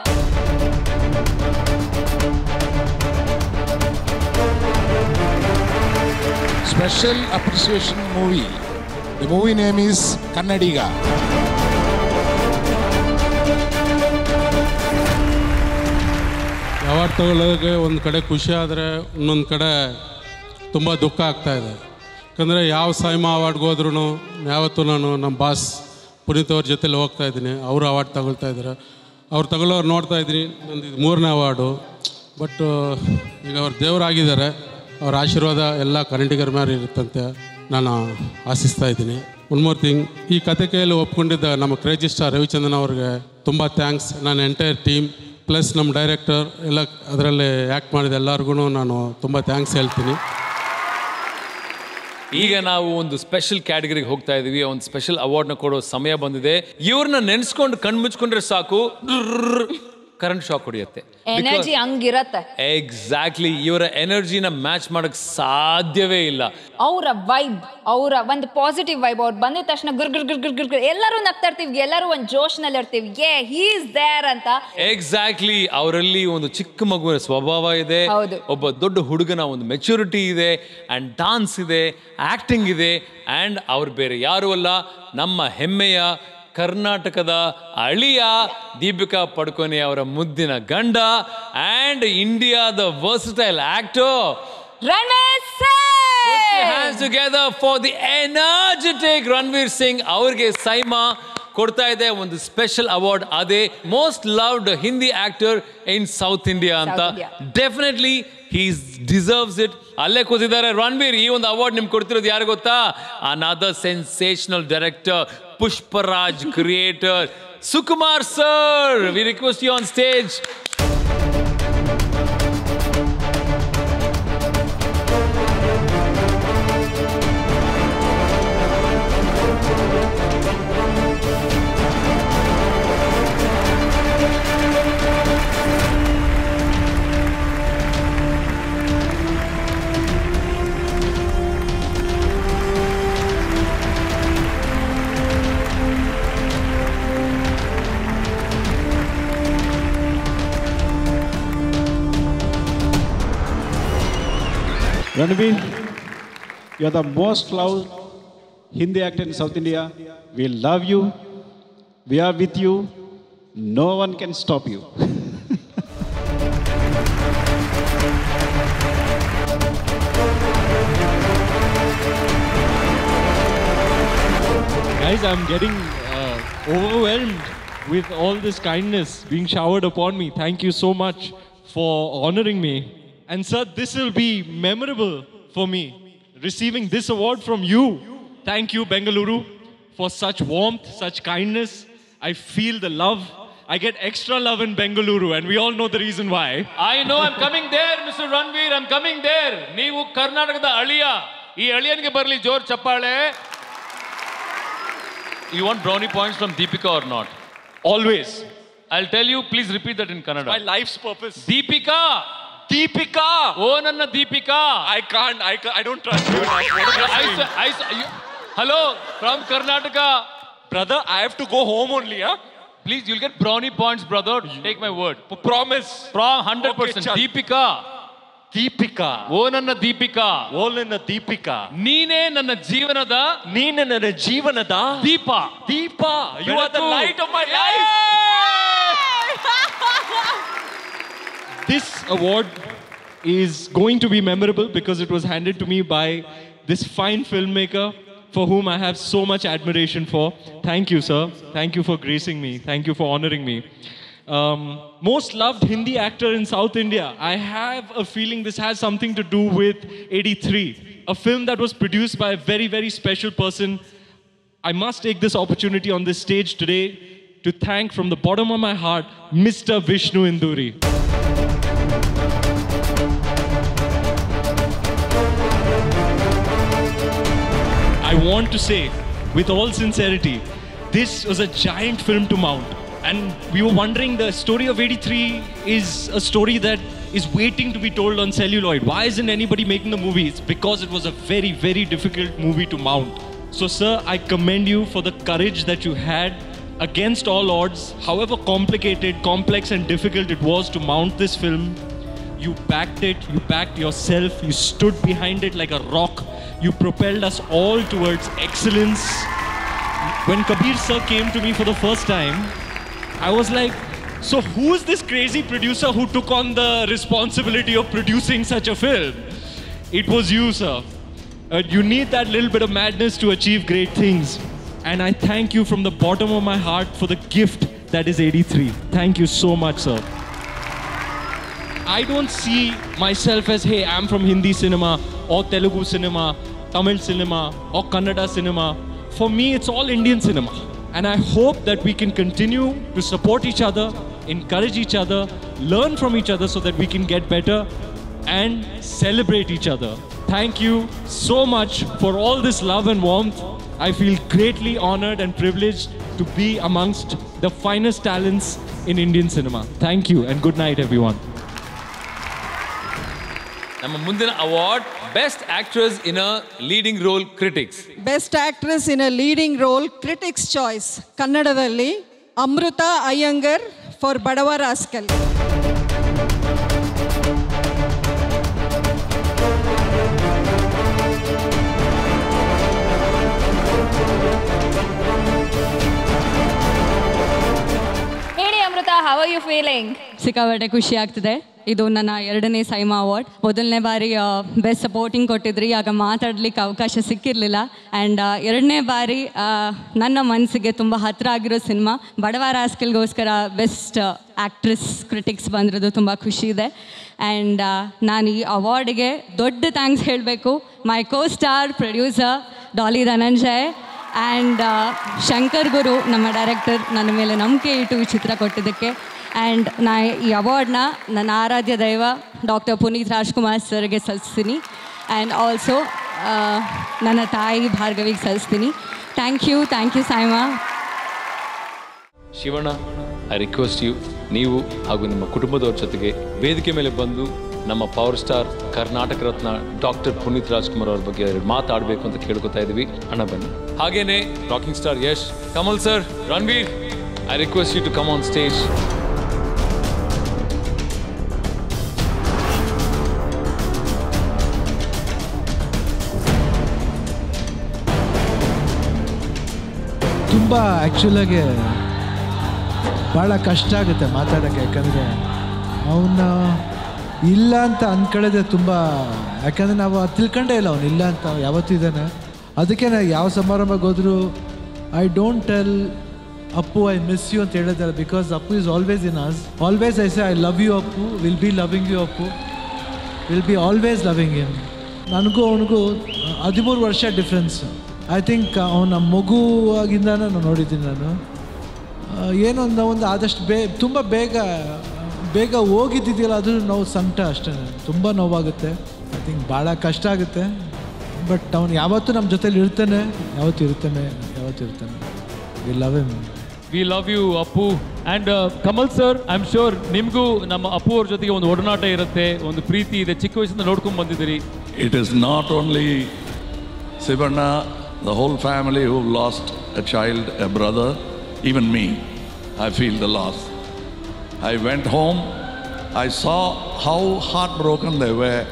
Special appreciation movie. The movie name is Kannadiga. ಅವಾರ್ಡ್ ತಗೊಳ್ಳೋಕೆ ಒಂದು ಕಡೆ ಖುಷಿ ಆದರೆ ಇನ್ನೊಂದು ಕಡೆ ತುಂಬ ದುಃಖ ಆಗ್ತಾಯಿದೆ. ಯಾಕಂದರೆ ಯಾವ ಸೈಮಾ ಅವಾರ್ಡ್ಗೆ ಹೋದ್ರೂ ಯಾವತ್ತೂ ನಾನು ನಮ್ಮ ಬಾಸ್ ಪುನೀತ್ ಅವ್ರ ಜೊತೆಲಿ ಹೋಗ್ತಾ ಇದ್ದೀನಿ. ಅವರು ಅವಾರ್ಡ್ ತಗೊಳ್ತಾ ಇದ್ದಾರೆ, ಅವ್ರು ತಗೊಳ್ಳೋರು ನೋಡ್ತಾ ಇದ್ದೀನಿ. ನಂದು ಇದು 3ನೇ ಅವಾರ್ಡು. ಬಟ್ ಈಗ ಅವ್ರು ದೇವರಾಗಿದ್ದಾರೆ, ಅವ್ರ ಆಶೀರ್ವಾದ ಎಲ್ಲ ಕನ್ನಡಿಗರ ಮೇಲೆ ಇರುತ್ತಂತೆ ನಾನು ಆಶಿಸ್ತಾ ಇದ್ದೀನಿ. ಒನ್ ಮೋರ್ ಥಿಂಗ್, ಈ ಕತೆ ಕೈಯಲ್ಲಿ ಒಪ್ಕೊಂಡಿದ್ದ ನಮ್ಮ ಕ್ರೇಜಿ ಸ್ಟಾರ್ ರವಿಚಂದ್ರನ್ ಅವ್ರಿಗೆ ತುಂಬ ಥ್ಯಾಂಕ್ಸ್. ನಾನು ಎಂಟೈರ್ ಟೀಮ್ ಪ್ಲಸ್ ನಮ್ಮ ಡೈರೆಕ್ಟರ್ ಎಲ್ಲ ಅದರಲ್ಲಿ ಆ್ಯಕ್ಟ್ ಮಾಡಿದ ಎಲ್ಲರಿಗೂ ನಾನು ತುಂಬ ಥ್ಯಾಂಕ್ಸ್ ಹೇಳ್ತೀನಿ. ಈಗ ನಾವು ಒಂದು ಸ್ಪೆಷಲ್ ಕ್ಯಾಟಗರಿಗೆ ಹೋಗ್ತಾ ಇದೀವಿ. ಒಂದು ಸ್ಪೆಷಲ್ ಅವಾರ್ಡ್ನ ಕೊಡೋ ಸಮಯ ಬಂದಿದೆ. ಇವ್ರನ್ನ ನೆನೆಸ್ಕೊಂಡು ಕಣ್ಣು ಮುಚ್ಕೊಂಡ್ರೆ ಸಾಕು, ಕರೆಂಟ್ ಶಾಕ್ ಹೊಡೆಯುತ್ತೆ. ಎನರ್ಜಿ ಹಂಗಿರತ್ತೆ. ಎಕ್ಸಾಕ್ಟ್ಲಿ, ಇವರ ಎನರ್ಜಿನ ಮ್ಯಾಚ್ ಮಾಡಕ್ ಸಾಧ್ಯವೇ ಇಲ್ಲ. ಅವರ ವೈಬ್, ಅವರ ಒಂದು ಪಾಸಿಟಿವ್ ವೈಬ್, ಅವ್ರು ಬಂದಿದ ತಕ್ಷಣ ಗುರ್ ಗುರ್ ಗುರ್ ಗುರ್ ಗುರ್ ಎಲ್ಲರೂ ನಗ್ತಾ ಇರ್ತೀವಿ, ಎಲ್ಲರೂ ಒಂದು ಜೋಶ್ನಲ್ಲಿ ಇರ್ತೀವಿ. ಹಿ ಇಸ್ ದೇರ್ ಅಂತ. ಎಕ್ಸಾಕ್ಟ್ಲಿ, ಅವರಲ್ಲಿ ಒಂದು ಚಿಕ್ಕ ಮಗುವಿನ ಸ್ವಭಾವ ಇದೆ, ಒಬ್ಬ ದೊಡ್ಡ ಹುಡುಗನ ಒಂದು ಮೆಚುರಿಟಿ ಇದೆ, ಅಂಡ್ ಡಾನ್ಸ್ ಇದೆ, ಆಕ್ಟಿಂಗ್ ಇದೆ, ಅಂಡ್ ಅವ್ರು ಬೇರೆ ಯಾರು ಅಲ್ಲ, ನಮ್ಮ ಹೆಮ್ಮೆಯ ಕರ್ನಾಟಕದ ಅಳಿಯ ದೀಪಿಕಾ ಪಡುಕೋನೆ ಅವರ ಮುದ್ದಿನ ಗಂಡ ಅಂಡ್ ಇಂಡಿಯಾದ versatile actor Ranveer Singh. Hands together for the energetic Ranveer Singh. ಅವ್ರಿಗೆ ಸೈಮಾ ಕೊಡ್ತಾ ಇದೆ ಒಂದು ಸ್ಪೆಷಲ್ ಅವಾರ್ಡ್. ಅದೇ most loved Hindi actor in south India ಅಂತ. Definitely he deserves it. ಅಲ್ಲೇ ಕೂತಿದ್ದಾರೆ ರಣವೀರ್. ಈ ಒಂದು ಅವಾರ್ಡ್ ನಿಮ್ಗೆ ಕೊಡ್ತಿರೋದು ಯಾರು ಗೊತ್ತಾ? Another sensational director, Pushparaj creator Sukumar sir, we request you on stage. Ranveer, you are the most loved Hindi actor in South India. We love you. We are with you. No one can stop you. Guys, I'm getting overwhelmed with all this kindness being showered upon me. Thank you so much for honoring me. And sir, this will be memorable for me, receiving this award from you. Thank you, Bengaluru, for such warmth, such kindness. I feel the love. I get extra love in Bengaluru, and we all know the reason why. I know, I'm coming there, Mr. Ranveer, I'm coming there. ನೀವು ಕರ್ನಾಟಕದ ಅಳಿಯ. ಈ ಅಳಿಯನಿಗೆ ಬರಲಿ ಜೋರ್ ಚಪ್ಪಾಳೆ. You want brownie points from Deepika or not? Always. I'll tell you, please repeat that in Kannada. My life's purpose. Deepika! Deepika! Oh, Nanna Deepika! I don't trust you. Hello, from Karnataka. Brother, I have to go home only, huh? Please, you'll get brownie points, brother. Take my word. Promise. 100%. Okay, Deepika. Deepika. Oh, Nanna Deepika. Oh, Nanna Deepika. ನೀನೇ ನನ್ನ ಜೀವನದ ದೀಪ. Deepa. You are the light of my life. This award is going to be memorable because it was handed to me by this fine filmmaker for whom I have so much admiration for. Thank you, sir. Thank you for gracing me. Thank you for honoring me. Most loved Hindi actor in South India. I have a feeling this has something to do with 83, a film that was produced by a very, very special person. I must take this opportunity on this stage today to thank from the bottom of my heart, Mr. Vishnu Induri. I want to say, with all sincerity, this was a giant film to mount. And we were wondering, the story of 83 is a story that is waiting to be told on celluloid. Why isn't anybody making the movie? It's because it was a very, very difficult movie to mount. So, sir, I commend you for the courage that you had against all odds, however complicated, complex and difficult it was to mount this film. You backed it, you backed yourself, you stood behind it like a rock. You propelled us all towards excellence. When Kabir sir came to me for the first time, I was like, so who's this crazy producer who took on the responsibility of producing such a film? It was you, sir. You need that little bit of madness to achieve great things. And I thank you from the bottom of my heart for the gift that is 83. Thank you so much, sir. I don't see myself as, hey, I'm from Hindi cinema or Telugu cinema, Tamil cinema or Kannada cinema. For me, it's all Indian cinema. And I hope that we can continue to support each other, encourage each other, learn from each other so that we can get better and celebrate each other. Thank you so much for all this love and warmth. I feel greatly honored and privileged to be amongst the finest talents in Indian cinema. Thank you and good night, everyone. ನಮ್ಮ ಮುಂದಿನ award best actress in a leading roll critics. Best actress in a leading roll critics choice ಕನ್ನಡದಲ್ಲಿ ಅಮೃತ ಅಯ್ಯಂಗರ್ ಫಾರ್ ಬಡವ ರಾಸ್ಕಲ್. ಹೇಳಿ ಅಮೃತ, ಹೌ ಆರ್ ಯು ಫೀಲಿಂಗ್? ಸಿಕ್ಕಾಪಟ್ಟೆ ಖುಷಿ ಆಗ್ತಿದೆ. ಇದು ನನ್ನ 2ನೇ ಸೈಮಾ ಅವಾರ್ಡ್. ಮೊದಲನೇ ಬಾರಿ ಬೆಸ್ಟ್ ಸಪೋರ್ಟಿಂಗ್ ಕೊಟ್ಟಿದ್ರಿ, ಆಗ ಮಾತಾಡ್ಲಿಕ್ಕೆ ಅವಕಾಶ ಸಿಕ್ಕಿರಲಿಲ್ಲ. ಆ್ಯಂಡ್ 2ನೇ ಬಾರಿ ನನ್ನ ಮನಸ್ಸಿಗೆ ತುಂಬ ಹತ್ತಿರ ಆಗಿರೋ ಸಿನಿಮಾ ಬಡವ ರಾಸ್ಕಲ್ಗೋಸ್ಕರ ಬೆಸ್ಟ್ ಆ್ಯಕ್ಟ್ರೆಸ್ ಕ್ರಿಟಿಕ್ಸ್ ಬಂದಿರೋದು ತುಂಬ ಖುಷಿ ಇದೆ. ಆ್ಯಂಡ್ ನಾನು ಈ ಅವಾರ್ಡ್ಗೆ ದೊಡ್ಡ ಥ್ಯಾಂಕ್ಸ್ ಹೇಳಬೇಕು my co star producer Daali Dhananjay and Shankar Guru ನಮ್ಮ ಡೈರೆಕ್ಟರ್ ನನ್ನ ಮೇಲೆ ನಂಬಿಕೆ ಇಟ್ಟು ಈ ಚಿತ್ರ ಕೊಟ್ಟಿದ್ದಕ್ಕೆ. ಆ್ಯಂಡ್ ನಾ ಈ ಅವಾರ್ಡ್ನ ನನ್ನ ಆರಾಧ್ಯ ದೈವ ಡಾಕ್ಟರ್ ಪುನೀತ್ ರಾಜ್ಕುಮಾರ್ ಸರ್ಗೆ ಸಲ್ಲಿಸ್ತೀನಿ. ಆ್ಯಂಡ್ ಆಲ್ಸೋ ನನ್ನ ತಾಯಿ ಭಾರ್ಗವಿಗೆ ಸಲ್ಲಿಸ್ತೀನಿ. Thank you SIIMA. Shivanna, I request you, ನೀವು ಹಾಗೂ ನಿಮ್ಮ ಕುಟುಂಬದವ್ರ ಜೊತೆಗೆ ವೇದಿಕೆ ಮೇಲೆ ಬಂದು ನಮ್ಮ power star Karnataka Ratna doctor Puneeth Rajkumar ಅವ್ರ ಬಗ್ಗೆ ಮಾತಾಡಬೇಕು ಅಂತ ಕೇಳ್ಕೊತಾ ಇದ್ದೀವಿ. ಅಣ್ಣ ಬನ್ನಿ. ಹಾಗೇನೆ rocking star Yash, Kamal sir, Ranveer, I request you to come on stage. ತುಂಬ ಆ್ಯಕ್ಚುಲಾಗಿ ಭಾಳ ಕಷ್ಟ ಆಗುತ್ತೆ ಮಾತಾಡೋಕ್ಕೆ, ಯಾಕಂದರೆ ಅವನ್ನ ಇಲ್ಲ ಅಂತ ಅಂದ್ಕೊಳ್ಳೋದೆ ತುಂಬ, ಯಾಕಂದರೆ ನಾವು ತಿಳ್ಕೊಂಡೇ ಇಲ್ಲ ಅವನು ಇಲ್ಲ ಅಂತ ಯಾವತ್ತೂ ಇದ್ದಾನೆ. ಅದಕ್ಕೆ ನಾನು ಯಾವ ಸಮಾರಂಭಕ್ಕೆ ಹೋದರೂ I don't tell Appu I miss you ಅಂತ ಹೇಳಿದ್ದಾರೆ, because Appu is always in us. Always I say I love you Appu, will be loving you Appu, will be always loving him. ನನಗೂ ಅವನಿಗೂ 13 ವರ್ಷ ಡಿಫ್ರೆನ್ಸ್. ಐ ಥಿಂಕ್ ಅವನ ಮಗುವಾಗಿಂದ ನಾನು ನೋಡಿದ್ದೀನಿ. ನಾನು ಏನೋ ಒಂದು ಆದಷ್ಟು ತುಂಬ ಬೇಗ ಹೋಗಿದ್ದಿದೆಯಲ್ಲ, ಅದು ನೋವು ಸಂಕಟ ಅಷ್ಟೇ. ತುಂಬ ನೋವಾಗುತ್ತೆ. ಐ ಥಿಂಕ್ ಭಾಳ ಕಷ್ಟ ಆಗುತ್ತೆ. ಬಟ್ ಅವನು ಯಾವತ್ತೂ ನಮ್ಮ ಜೊತೆಲಿ ಇರ್ತಾನೆ, ಯಾವತ್ತೂ ಇರ್ತಾನೆ. We love him. We love you Appu. And Kamal sir, I am sure ನಿಮಗೂ ನಮ್ಮ ಅಪ್ಪು ಅವ್ರ ಜೊತೆಗೆ ಒಂದು ಒಡನಾಟ ಇರುತ್ತೆ, ಒಂದು ಪ್ರೀತಿ ಇದೆ, ಚಿಕ್ಕ ವಯಸ್ಸಿಂದ ನೋಡ್ಕೊಂಡು ಬಂದಿದ್ದೀರಿ. It is not only Sivanna, the whole family who lost a child, a brother, even me, I feel the loss. I went home, I saw how heartbroken they were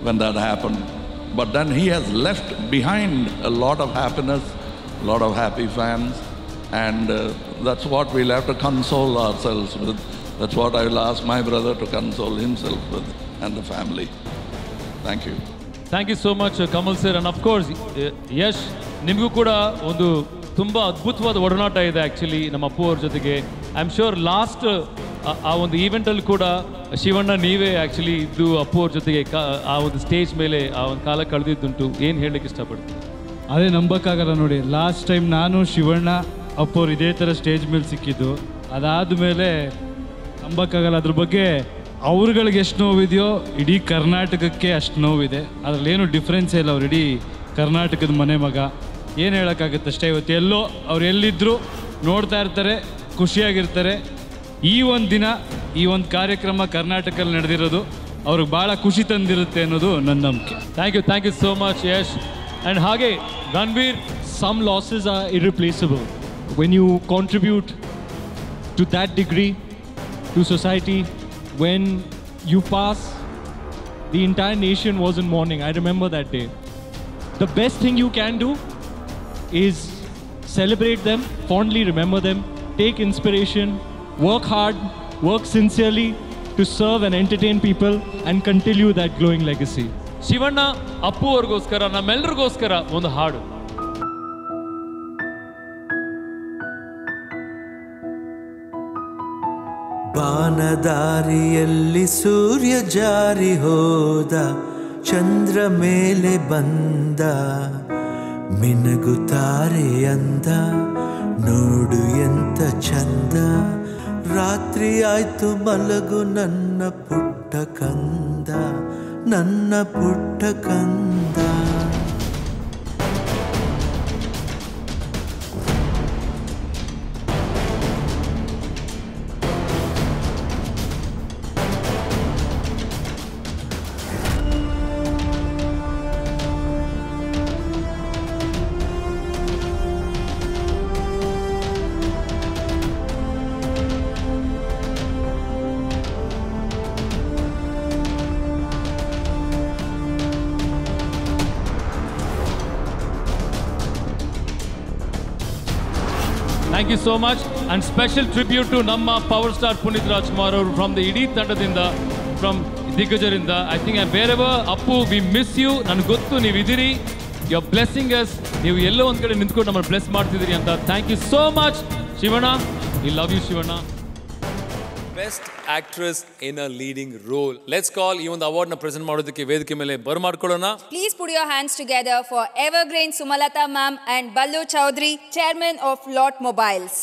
when that happened. But then he has left behind a lot of happiness, a lot of happy fans, and that's what we'll have to console ourselves with. That's what I will ask my brother to console himself with, and the family. Thank you. Thank you so much Kamal sir. And of course Yash, ನಿಮಗೂ ಕೂಡ ಒಂದು ತುಂಬ ಅದ್ಭುತವಾದ ಒಡನಾಟ ಇದೆ ಆ್ಯಕ್ಚುಲಿ ನಮ್ಮ ಅಪ್ಪು ಅವ್ರ ಜೊತೆಗೆ. ಐ ಆಮ್ ಶೋರ್ ಲಾಸ್ಟ್ ಆ ಒಂದು ಈವೆಂಟಲ್ಲಿ ಕೂಡ ಶಿವಣ್ಣ ನೀವೇ ಆ್ಯಕ್ಚುಲಿ ಇದ್ದು ಅಪ್ಪು ಅವ್ರ ಜೊತೆಗೆ ಆ ಒಂದು ಸ್ಟೇಜ್ ಮೇಲೆ ಆ ಒಂದು ಕಾಲ ಕಳೆದಿದ್ದುಂಟು. ಏನು ಹೇಳಲಿಕ್ಕೆ ಇಷ್ಟಪಡ್ತೀನಿ? ಅದೇ ನಂಬಕ್ಕಾಗಲ್ಲ ನೋಡಿ, ಲಾಸ್ಟ್ ಟೈಮ್ ನಾನು ಶಿವಣ್ಣ ಅಪ್ಪು ಅವ್ರು ಇದೇ ಥರ ಸ್ಟೇಜ್ ಮೇಲೆ ಸಿಕ್ಕಿದ್ದು. ಅದಾದಮೇಲೆ ನಂಬಕ್ಕಾಗಲ್ಲ. ಅದ್ರ ಬಗ್ಗೆ ಅವ್ರುಗಳಿಗೆ ಎಷ್ಟು ನೋವಿದೆಯೋ ಇಡೀ ಕರ್ನಾಟಕಕ್ಕೆ ಅಷ್ಟು ನೋವಿದೆ. ಅದರಲ್ಲೇನು ಡಿಫ್ರೆನ್ಸೇ ಇಲ್ಲ. ಅವ್ರು ಇಡೀ ಕರ್ನಾಟಕದ ಮನೆ ಮಗ. ಏನು ಹೇಳೋಕ್ಕಾಗುತ್ತೆ ಅಷ್ಟೇ. ಇವತ್ತು ಎಲ್ಲೋ ಅವ್ರು ಎಲ್ಲಿದ್ದರೂ ನೋಡ್ತಾ ಇರ್ತಾರೆ, ಖುಷಿಯಾಗಿರ್ತಾರೆ. ಈ ಒಂದು ದಿನ, ಈ ಒಂದು ಕಾರ್ಯಕ್ರಮ ಕರ್ನಾಟಕದಲ್ಲಿ ನಡೆದಿರೋದು ಅವ್ರಿಗೆ ಭಾಳ ಖುಷಿ ತಂದಿರುತ್ತೆ ಅನ್ನೋದು ನನ್ನ ನಂಬಿಕೆ. Thank you so much Yash. And ಹಾಗೆ Ranveer, some losses are irreplaceable. When you contribute to that degree to society, when you pass, the entire nation was in mourning. I remember that day. The best thing you can do is celebrate them, fondly remember them, take inspiration, work hard, work sincerely to serve and entertain people and continue that glowing legacy. Shivanna, Appu ಅವ್ರಿಗೋಸ್ಕರ, ನಮ್ಮೆಲ್ಲರಿಗೋಸ್ಕರ ಒಂದು ಹಾಡು. ಬಾನದಾರಿಯಲ್ಲಿ ಸೂರ್ಯ ಜಾರಿ ಹೋದ, ಚಂದ್ರ ಮೇಲೆ ಬಂದ, ಮಿನುಗುತ್ತಾರೆ ಅಂದ, ನೋಡು ಎಂತ ಚಂದ. ರಾತ್ರಿ ಆಯ್ತು ಮಲಗು ನನ್ನ ಪುಟ್ಟ ಕಂದ, ನನ್ನ ಪುಟ್ಟ ಕಂದ. Thank you so much. And special tribute to ನಮ್ಮ ಪವರ್ ಸ್ಟಾರ್ ಪುನೀತ್ ರಾಜ್ಕುಮಾರ್ ಅವರು ಫ್ರಮ್ ದ ಇಡೀ ತಂಡದಿಂದ, ಫ್ರಮ್ ದಿಗ್ಗಜರಿಂದ. ಐ ಥಿಂಕ್ ಬೇರೆವರ್ ಅಪ್ಪು, ವಿ ಮಿಸ್ ಯು. ನನಗೆ ಗೊತ್ತು ನೀವು ಇದ್ದೀರಿ, ಯು ಆರ್ ಬ್ಲೆಸ್ಸಿಂಗ್ ಅಸ್. ನೀವು ಎಲ್ಲೋ ಒಂದು ಕಡೆ ನಿಂತ್ಕೊಂಡು ನಮ್ಮನ್ನು ಬ್ಲೆಸ್ ಮಾಡ್ತಿದ್ದೀರಿ ಅಂತ. Thank you so much Shivanna. We love you Shivanna. Best actress in a leading role. Let's call ಈ ಒಂದು ಅವಾರ್ಡ್ನ ಪ್ರೆಸೆಂಟ್ ಮಾಡೋದಕ್ಕೆ ವೇದಿಕೆ ಮೇಲೆ ಬರಮಾಡ್ಕೊಳ್ಳೋಣ. Please put your hands together for Evergreen Sumalata ma'am and Ballu Chowdhury, Chairman of Lot Mobiles.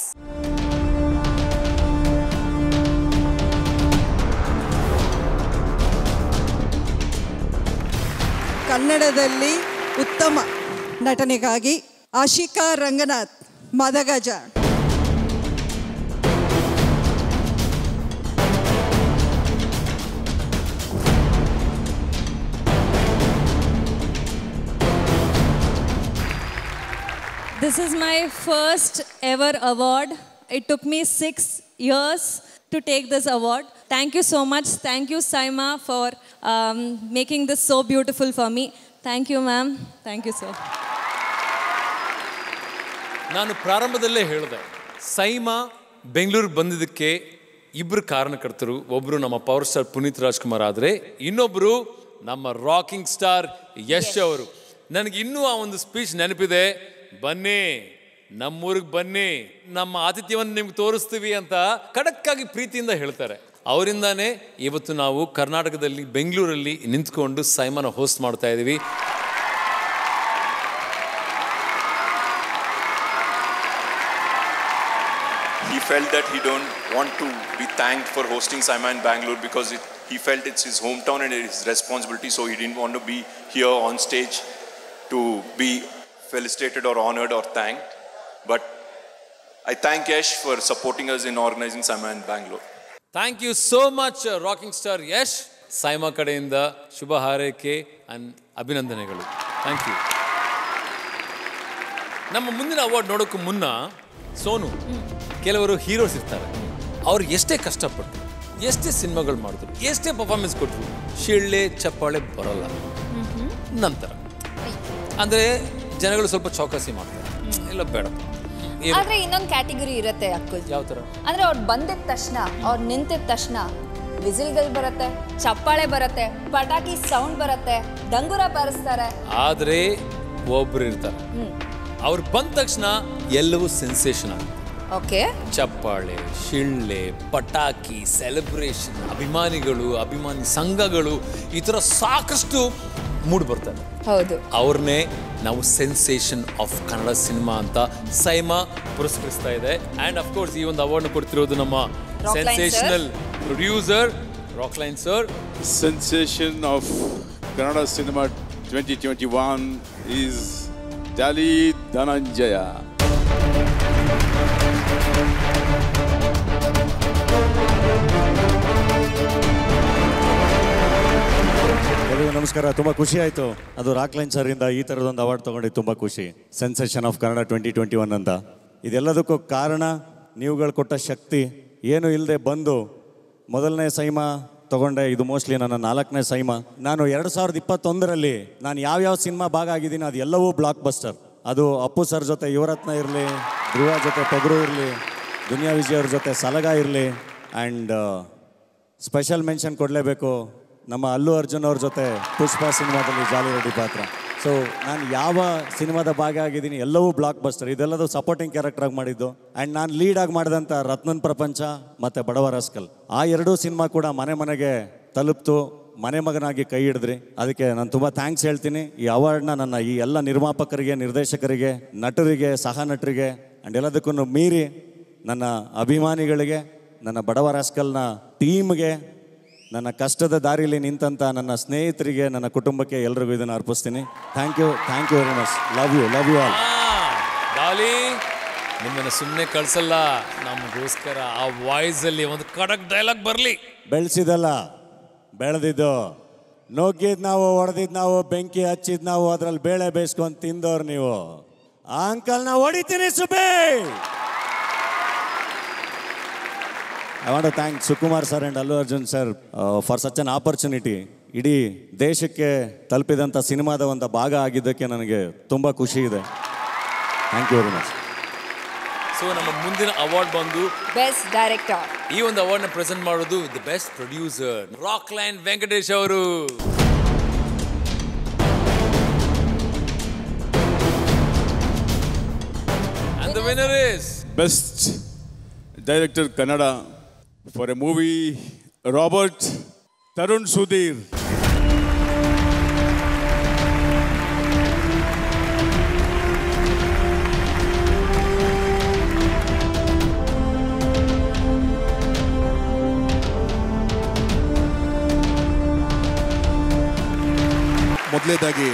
ಕನ್ನಡದಲ್ಲಿ ಉತ್ತಮ ನಟನೆಗಾಗಿ ಆಶಿಕಾ ರಂಗನಾಥ್, ಮದಗಜ. This is my first ever award. It took me 6 years to take this award. Thank you so much. Thank you, Saima, for making this so beautiful for me. Thank you, ma'am. Thank you, sir. ನಾನು ಪ್ರಾರಂಭದಲ್ಲೇ ಹೇಳಿದೆ, ಸೈಮಾ ಬೆಂಗಳೂರಿಗೆ ಬಂದಿದ್ದಕ್ಕೆ ಇಬ್ಬರು ಕಾರಣಕರ್ತರು. ಒಬ್ಬರು ನಮ್ಮ ಪವರ್ ಸ್ಟಾರ್ ಪುನೀತ್ ರಾಜ್ಕುಮಾರ್ ಆದರೆ ಇನ್ನೊಬ್ಬರು ನಮ್ಮ ರಾಕಿಂಗ್ ಸ್ಟಾರ್ ಯಶ್ ಅವರು. ನನಗೆ ಇನ್ನೂ ಆ ಒಂದು ಸ್ಪೀಚ್ ನೆನಪಿದೆ, ಬನ್ನಿ ನಮ್ಮೂರಿಗೆ ಬನ್ನಿ, ನಮ್ಮ ಆತಿಥ್ಯವನ್ನು ನಿಮ್ಗೆ ತೋರಿಸ್ತೀವಿ ಅಂತ ಖಡಕ್ಕಾಗಿ ಪ್ರೀತಿಯಿಂದ ಹೇಳ್ತಾರೆ. ಅವರಿಂದಾನೇ ಇವತ್ತು ನಾವು ಕರ್ನಾಟಕದಲ್ಲಿ ಬೆಂಗಳೂರಲ್ಲಿ ನಿಂತ್ಕೊಂಡು ಸೈಮಾನ ಹೋಸ್ಟ್ ಮಾಡ್ತಾ ಇದ್ದೀವಿ. He felt that he don't want to be thanked for hosting Saima in Bangalore because he felt it's his hometown and his responsibility, so he didn't want to be here on stage to be felicitated or honored or thanked. But I thank Yash for supporting us in organizing Saima in Bangalore. Thank you so much, rocking star Yash. Saima ಕಡೆಯಿಂದ ಶುಭ ಹಾರೈಕೆ ಅಂಡ್ ಅಭಿನಂದನೆಗಳು. Thank you. ನಮ್ಮ ಮುಂದಿನ ಅವಾರ್ಡ್ ನೋಡೋಕ್ಕೂ ಮುನ್ನ ಸೋನು, ಕೆಲವರು ಹೀರೋಸ್ ಇರ್ತಾರೆ, ಅವ್ರು ಎಷ್ಟೇ ಕಷ್ಟಪಟ್ಟು ಎಷ್ಟೇ ಸಿನಿಮಾಗಳು ಮಾಡಿದ್ರು ಎಷ್ಟೇ ಪರ್ಫಾರ್ಮೆನ್ಸ್ ಕೊಟ್ಟರು ಶಿಳ್ಳೆ ಚಪ್ಪಾಳೆ ಬರೋಲ್ಲ. ನಂತರ ಅಂದರೆ ಜನಗಳು ಸ್ವಲ್ಪ ಚೌಕಾಸಿ ಮಾಡ್ತಾರೆ, ಇಲ್ಲ ಬೇಡ. ಆದ್ರೆ ಇನ್ನೊಂದು ಕ್ಯಾಟಗರಿ ಇರುತ್ತೆ ಅಕ್ಕುಲ್. ಯಾವ ಥರ ಅಂದ್ರೆ ಅವ್ರು ಬಂದಿದ ತಕ್ಷಣ, ಅವ್ರು ನಿಂತಿದ ತಕ್ಷಣ ವಿಸಿಲ್ಗಳು ಬರುತ್ತೆ, ಚಪ್ಪಾಳೆ ಬರುತ್ತೆ, ಪಟಾಕಿ ಸೌಂಡ್ ಬರುತ್ತೆ, ಡಂಗುರ ಬಾರಿಸ್ತಾರೆ. ಆದರೆ ಒಬ್ರು ಇರ್ತಾರೆ, ಅವ್ರು ಬಂದ ತಕ್ಷಣ ಎಲ್ಲವೂ ಸೆನ್ಸೇಷನ್ ಆಗುತ್ತೆ. ಓಕೆ, ಚಪ್ಪಾಳೆ, ಶಿಳ್ಳೆ, ಪಟಾಕಿ, ಸೆಲೆಬ್ರೇಷನ್, ಅಭಿಮಾನಿಗಳು, ಅಭಿಮಾನಿ ಸಂಘಗಳು, ಈ ಥರ ಸಾಕಷ್ಟು ಮೂಡ್ ಬರ್ತಾರೆ. ಹೌದು, ಅವ್ರನ್ನೇ ನಾವು ಸೆನ್ಸೇಷನ್ ಆಫ್ ಕನ್ನಡ ಸಿನಿಮಾ ಅಂತ ಸೈಮಾ ಪುರಸ್ಕರಿಸ್ತಾ ಇದೆ. ಆ್ಯಂಡ್ ಅಫ್ಕೋರ್ಸ್ ಈ ಒಂದು ಅವಾರ್ಡ್ನ ಕೊಡ್ತಿರೋದು ನಮ್ಮ sensational producer Rockline sir. Sensation of Kannada cinema 2021 is Dali Dhananjaya. ಎಲ್ಲರಿಗೂ ನಮಸ್ಕಾರ. ತುಂಬ ಖುಷಿ ಆಯಿತು, ಅದು ರಾಕ್ಲೈನ್ ಸರಿಂದ ಈ ಥರದೊಂದು ಅವಾರ್ಡ್ ತೊಗೊಂಡಿದ್ದು ತುಂಬ ಖುಷಿ. ಸೆನ್ಸೇಷನ್ ಆಫ್ ಕನ್ನಡ 2021 ಅಂತ. ಇದೆಲ್ಲದಕ್ಕೂ ಕಾರಣ ನೀವುಗಳು ಕೊಟ್ಟ ಶಕ್ತಿ. ಏನು ಇಲ್ಲದೆ ಬಂದು ಮೊದಲನೇ ಸೈಮಾ ತೊಗೊಂಡೆ, ಇದು ಮೋಸ್ಟ್ಲಿ ನನ್ನ 4ನೇ ಸೈಮಾ. ನಾನು 2021ರಲ್ಲಿ ನಾನು ಯಾವ್ಯಾವ ಸಿನಿಮಾ ಭಾಗ ಆಗಿದ್ದೀನಿ ಅದು ಎಲ್ಲವೂ ಬ್ಲಾಕ್ ಬಸ್ಟರ್. ಅದು ಅಪ್ಪು ಸರ್ ಜೊತೆ ಯುವರತ್ನ ಇರಲಿ, ಧ್ರುವ ಜೊತೆ ಪೊಗರು ಇರಲಿ, ದುನಿಯಾ ವಿಜಯ್ ಅವ್ರ ಜೊತೆ ಸಲಗ ಇರಲಿ, ಆ್ಯಂಡ್ ಸ್ಪೆಷಲ್ ಮೆನ್ಷನ್ ಕೊಡಲೇಬೇಕು ನಮ್ಮ ಅಲ್ಲು ಅರ್ಜುನ್ ಅವ್ರ ಜೊತೆ ಪುಷ್ಪ ಸಿನಿಮಾದಲ್ಲಿ ಜಾಲಿ ರೆಡ್ಡಿ ಪಾತ್ರ. ಸೊ ನಾನು ಯಾವ ಸಿನಿಮಾದ ಭಾಗ ಆಗಿದ್ದೀನಿ ಎಲ್ಲವೂ ಬ್ಲಾಕ್ ಬಸ್ಟರ್. ಇದೆಲ್ಲದು ಸಪೋರ್ಟಿಂಗ್ ಕ್ಯಾರೆಕ್ಟರಾಗಿ ಮಾಡಿದ್ದು. ಆ್ಯಂಡ್ ನಾನು ಲೀಡಾಗಿ ಮಾಡಿದಂಥ ರತ್ನನ್ ಪ್ರಪಂಚ ಮತ್ತು ಬಡವ ರಾಸ್ಕಲ್, ಆ ಎರಡೂ ಸಿನಿಮಾ ಕೂಡ ಮನೆ ಮನೆಗೆ ತಲುಪ್ತು, ಮನೆ ಮಗನಾಗಿ ಕೈ ಹಿಡಿದ್ರಿ. ಅದಕ್ಕೆ ನಾನು ತುಂಬ ಥ್ಯಾಂಕ್ಸ್ ಹೇಳ್ತೀನಿ. ಈ ಅವಾರ್ಡ್ನ ನನ್ನ ಈ ಎಲ್ಲ ನಿರ್ಮಾಪಕರಿಗೆ, ನಿರ್ದೇಶಕರಿಗೆ, ನಟರಿಗೆ, ಸಹ ನಟರಿಗೆ ಆ್ಯಂಡ್ ಎಲ್ಲದಕ್ಕೂ ಮೀರಿ ನನ್ನ ಅಭಿಮಾನಿಗಳಿಗೆ, ನನ್ನ ಬಡವ ರಾಸ್ಕಲ್ನ ಟೀಮ್ಗೆ, ನನ್ನ ಕಷ್ಟದ ದಾರಿಯಲ್ಲಿ ನಿಂತಂಥ ನನ್ನ ಸ್ನೇಹಿತರಿಗೆ, ನನ್ನ ಕುಟುಂಬಕ್ಕೆ ಎಲ್ರಿಗೂ ಇದನ್ನು ಅರ್ಪಿಸ್ತೀನಿ. Thank you very much. Love you all. Daali, ನಿಮ್ಮನ್ನು ಸುಮ್ಮನೆ ಕಳಿಸಲ್ಲ, ನಮಗೋಸ್ಕರ ಆ ವಾಯ್ಸಲ್ಲಿ ಒಂದು ಕಡಕ್ ಡೈಲಾಗ್ ಬರಲಿ. ಬೆಳೆಸಿದಲ್ಲ, ಬೆಳೆದಿದ್ದು, ನೋಗಿದ್ ನಾವು, ಹೊಡೆದಿದ್ದು ನಾವು, ಬೆಂಕಿ ಹಚ್ಚಿದ್ ನಾವು, ಅದ್ರಲ್ಲಿ ಬೇಳೆ ಬೇಯಿಸ್ಕೊಂಡು ತಿಂದವ್ರು ನೀವು. ಆ ಅಂಕಲ್ನ ಹೊಡಿತೀನಿ ಸುಬೇ. I want to thank Sukumar sir and Allu Arjun sir for such an opportunity. ಇಡೀ ದೇಶಕ್ಕೆ ತಲುಪಿದಂಥ ಸಿನಿಮಾದ ಒಂದು ಭಾಗ ಆಗಿದ್ದಕ್ಕೆ ನನಗೆ ತುಂಬ ಖುಷಿ ಇದೆ. Thank you very much. So ನಮ್ಮ ಮುಂದಿನ ಅವಾರ್ಡ್ ಬಂದು ಬೆಸ್ಟ್ ಡೈರೆಕ್ಟರ್. ಈ ಒಂದು ಅವಾರ್ಡ್ನ ಪ್ರೆಸೆಂಟ್ ಮಾಡೋದು the best producer Rockline Venkatesh ಅವರು. And the winner is Best Director Kannada for a movie, Robert Tarun Sudhir. ಮೊದಲೇದಾಗಿ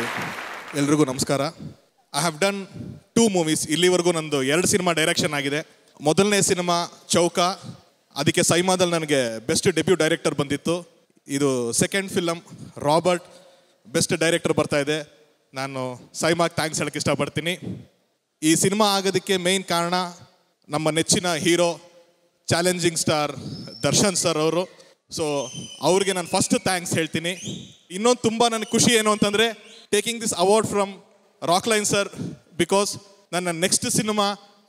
ಎಲ್ರಿಗೂ ನಮಸ್ಕಾರ. I have done 2 movies. ಇಲ್ಲಿವರೆಗೂ ನಂದು 2 ಸಿನಿಮಾ ಡೈರೆಕ್ಷನ್ ಆಗಿದೆ. ಮೊದಲನೇ ಸಿನಿಮಾ ಚೌಕ, ಅದಕ್ಕೆ ಸೈಮಾದಲ್ಲಿ ನನಗೆ ಬೆಸ್ಟ್ ಡೆಬ್ಯೂ ಡೈರೆಕ್ಟರ್ ಬಂದಿತ್ತು. ಇದು second film Robert, best director ಬರ್ತಾ ಇದೆ. ನಾನು ಸೈಮಾಗೆ ಥ್ಯಾಂಕ್ಸ್ ಹೇಳಕ್ಕೆ ಇಷ್ಟಪಡ್ತೀನಿ. ಈ ಸಿನಿಮಾ ಆಗೋದಕ್ಕೆ ಮೇಯ್ನ್ ಕಾರಣ ನಮ್ಮ ನೆಚ್ಚಿನ hero, challenging star Darshan sir ಅವರು. ಸೊ ಅವ್ರಿಗೆ ನಾನು ಫಸ್ಟ್ ಥ್ಯಾಂಕ್ಸ್ ಹೇಳ್ತೀನಿ. ಇನ್ನೊಂದು ತುಂಬ ನನಗೆ ಖುಷಿ ಏನು ಅಂತಂದರೆ taking this award from Rockline sir, because ನನ್ನ next cinema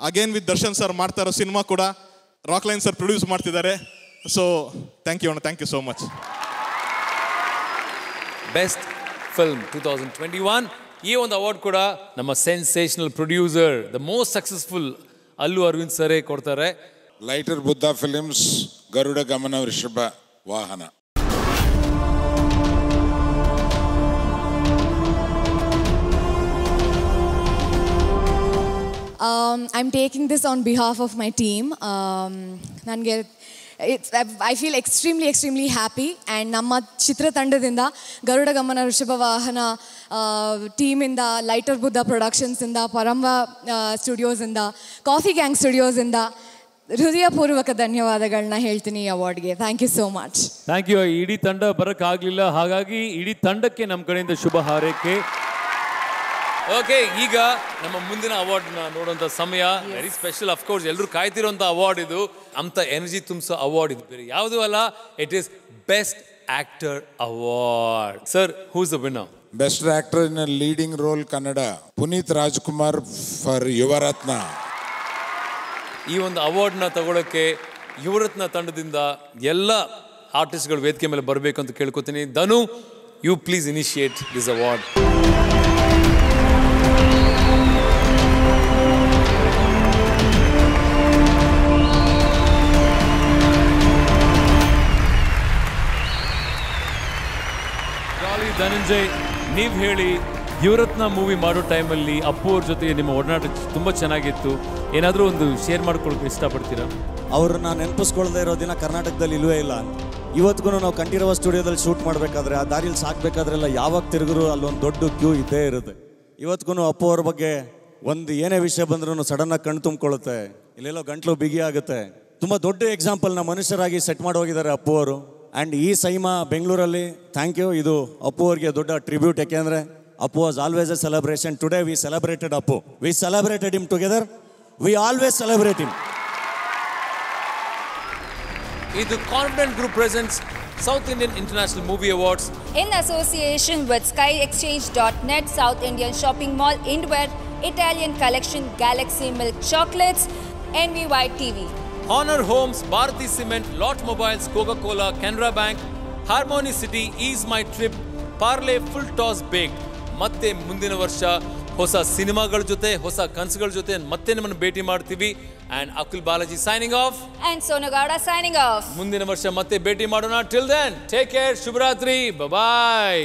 again with Darshan sir ಮಾಡ್ತಾ ಇರೋ ಸಿನಿಮಾ ಕೂಡ ರಾಕ್ಲೈನ್ ಸರ್ ಪ್ರೊಡ್ಯೂಸ್ ಮಾಡ್ತಿದ್ದಾರೆ. So thank you so much. Best film 2021 ಈ ಒಂದು ಅವಾರ್ಡ್ ಕೂಡ ನಮ್ಮ sensational producer, the most successful Allu Aravind ಸರೇ ಕೊಡ್ತಾರೆ. ಲೈಟರ್ ಬುದ್ಧ ಫಿಲ್ಮ್ಸ್, ಗರುಡ ಗಮನ ವೃಷಭ ವಾಹನ. I'm taking this on behalf of my team. I feel extremely happy, and ನಮ್ಮ ಚಿತ್ರತಂಡದಿಂದ ಗರುಡ ಗಮನ ವೃಷಭ ವಾಹನ ಟೀಮಿಂದ, ಲೈಟರ್ ಬುದ್ಧ ಪ್ರೊಡಕ್ಷನ್ಸಿಂದ, ಪರಂಬ ಸ್ಟುಡಿಯೋಸಿಂದ, ಕಾಫಿ ಗ್ಯಾಂಗ್ ಸ್ಟುಡಿಯೋಸಿಂದ ಹೃದಯಪೂರ್ವಕ ಧನ್ಯವಾದಗಳನ್ನ ಹೇಳ್ತೀನಿ ಈ ಅವಾರ್ಡ್ಗೆ. Thank you so much. Thank you. ಇಡೀ ತಂಡ ಬರೋಕ್ಕಾಗಲಿಲ್ಲ, ಹಾಗಾಗಿ ಇಡೀ ತಂಡಕ್ಕೆ ನಮ್ಮ ಕಡೆಯಿಂದ ಶುಭ ಹಾರೈಕೆ. ಓಕೆ, ಈಗ ನಮ್ಮ ಮುಂದಿನ ಅವಾರ್ಡ್ನ ನೋಡುವಂಥ ಸಮಯ. ವೆರಿ ಸ್ಪೆಷಲ್, ಅಫ್ಕೋರ್ಸ್ ಎಲ್ಲರೂ ಕಾಯ್ತಿರೋಂಥ ಅವಾರ್ಡ್ ಇದು. ಅಂಥ ಎನರ್ಜಿ ತುಂಬಿಸೋ ಅವಾರ್ಡ್ ಇದು, ಬೇರೆ ಯಾವುದೂ ಅಲ್ಲ. It is best actor award. Sir, who is the winner? Best actor in leading roll Kannada, Puneeth Rajkumar for Yuvarathna. ಈ ಒಂದು ಅವಾರ್ಡ್ನ ತಗೊಳ್ಳೋಕ್ಕೆ ಯುವರತ್ನ ತಂಡದಿಂದ ಎಲ್ಲ ಆರ್ಟಿಸ್ಟ್ಗಳು ವೇದಿಕೆ ಮೇಲೆ ಬರಬೇಕು ಅಂತ ಕೇಳ್ಕೊತೀನಿ. Dhanu, you please initiate this award. Dhananjay, ನೀವು ಹೇಳಿ, ಯುವರತ್ನ ಮೂವಿ ಮಾಡೋ ಟೈಮಲ್ಲಿ ಅಪ್ಪು ಅವ್ರ ಜೊತೆ ನಿಮ್ಮ ಒಡನಾಟ ತುಂಬ ಚೆನ್ನಾಗಿತ್ತು. ಏನಾದರೂ ಒಂದು ಶೇರ್ ಮಾಡ್ಕೊಳಕ್ಕೆ ಇಷ್ಟಪಡ್ತೀರಾ? ಅವ್ರನ್ನ ನೆನಪಿಸ್ಕೊಳ್ಳದೆ ಇರೋ ದಿನ ಕರ್ನಾಟಕದಲ್ಲಿ ಇಲ್ಲವೇ ಇಲ್ಲ. ಇವತ್ತಿಗೂ ನಾವು ಕಂಠೀರವ ಸ್ಟುಡಿಯೋದಲ್ಲಿ ಶೂಟ್ ಮಾಡಬೇಕಾದ್ರೆ, ಆ ದಾರಿಯಲ್ಲಿ ಸಾಕಬೇಕಾದ್ರೆಲ್ಲ ಯಾವಾಗ ತಿರುಗರು ಅಲ್ಲೊಂದು ದೊಡ್ಡ ಕ್ಯೂ ಇದ್ದೇ ಇರುತ್ತೆ. ಇವತ್ತಿಗೂ ಅಪ್ಪು ಅವ್ರ ಬಗ್ಗೆ ಒಂದು ಏನೇ ವಿಷಯ ಬಂದ್ರೂ ಸಡನ್ನಾಗಿ ಕಣ್ಣು ತುಂಬಿಕೊಳ್ಳುತ್ತೆ, ಇಲ್ಲೆಲ್ಲೋ ಗಂಟ್ಲು ಬಿಗಿ ಆಗುತ್ತೆ. ತುಂಬ ದೊಡ್ಡ ಎಕ್ಸಾಂಪಲ್ನ ಮನುಷ್ಯರಾಗಿ ಸೆಟ್ ಮಾಡಿ ಹೋಗಿದ್ದಾರೆ ಅಪ್ಪು ಅವರು. ಆ್ಯಂಡ್ ಈ ಸೈಮಾ ಬೆಂಗಳೂರಲ್ಲಿ ಥ್ಯಾಂಕ್ ಯು. ಇದು ಅಪ್ಪು ಅವ್ರಿಗೆ ದೊಡ್ಡ ಟ್ರಿಬ್ಯೂಟ್. ಯಾಕೆಂದರೆ Appu was always a celebration. Today we celebrated Appu. We celebrated him together. We always celebrate him. ಇದು confident group presents South Indian International Movie Awards in association with SkyExchange.net, South Indian Shopping Mall, Indware, Italian Collection, Galaxy Milk Chocolates, NVY TV. Honor Homes, Bharati Cement, Lot Mobiles, Coca-Cola, Canara Bank, Harmony City, Ease My Trip, Parle Full Toss Baked. ಮತ್ತೆ ಮುಂದಿನ ವರ್ಷ ಹೊಸ ಸಿನಿಮಾಗಳ ಜೊತೆ, ಹೊಸ ಕನಸುಗಳ ಜೊತೆ ಮತ್ತೆ ನಿಮ್ಮನ್ನು ಭೇಟಿ ಮಾಡ್ತೀವಿ. And Akul Balaji signing off. And Sonu Gowda signing off. ಮುಂದಿನ ವರ್ಷ ಮತ್ತೆ ಭೇಟಿ ಮಾಡೋಣ. Till then, take care. Shubhratri. Bye-bye.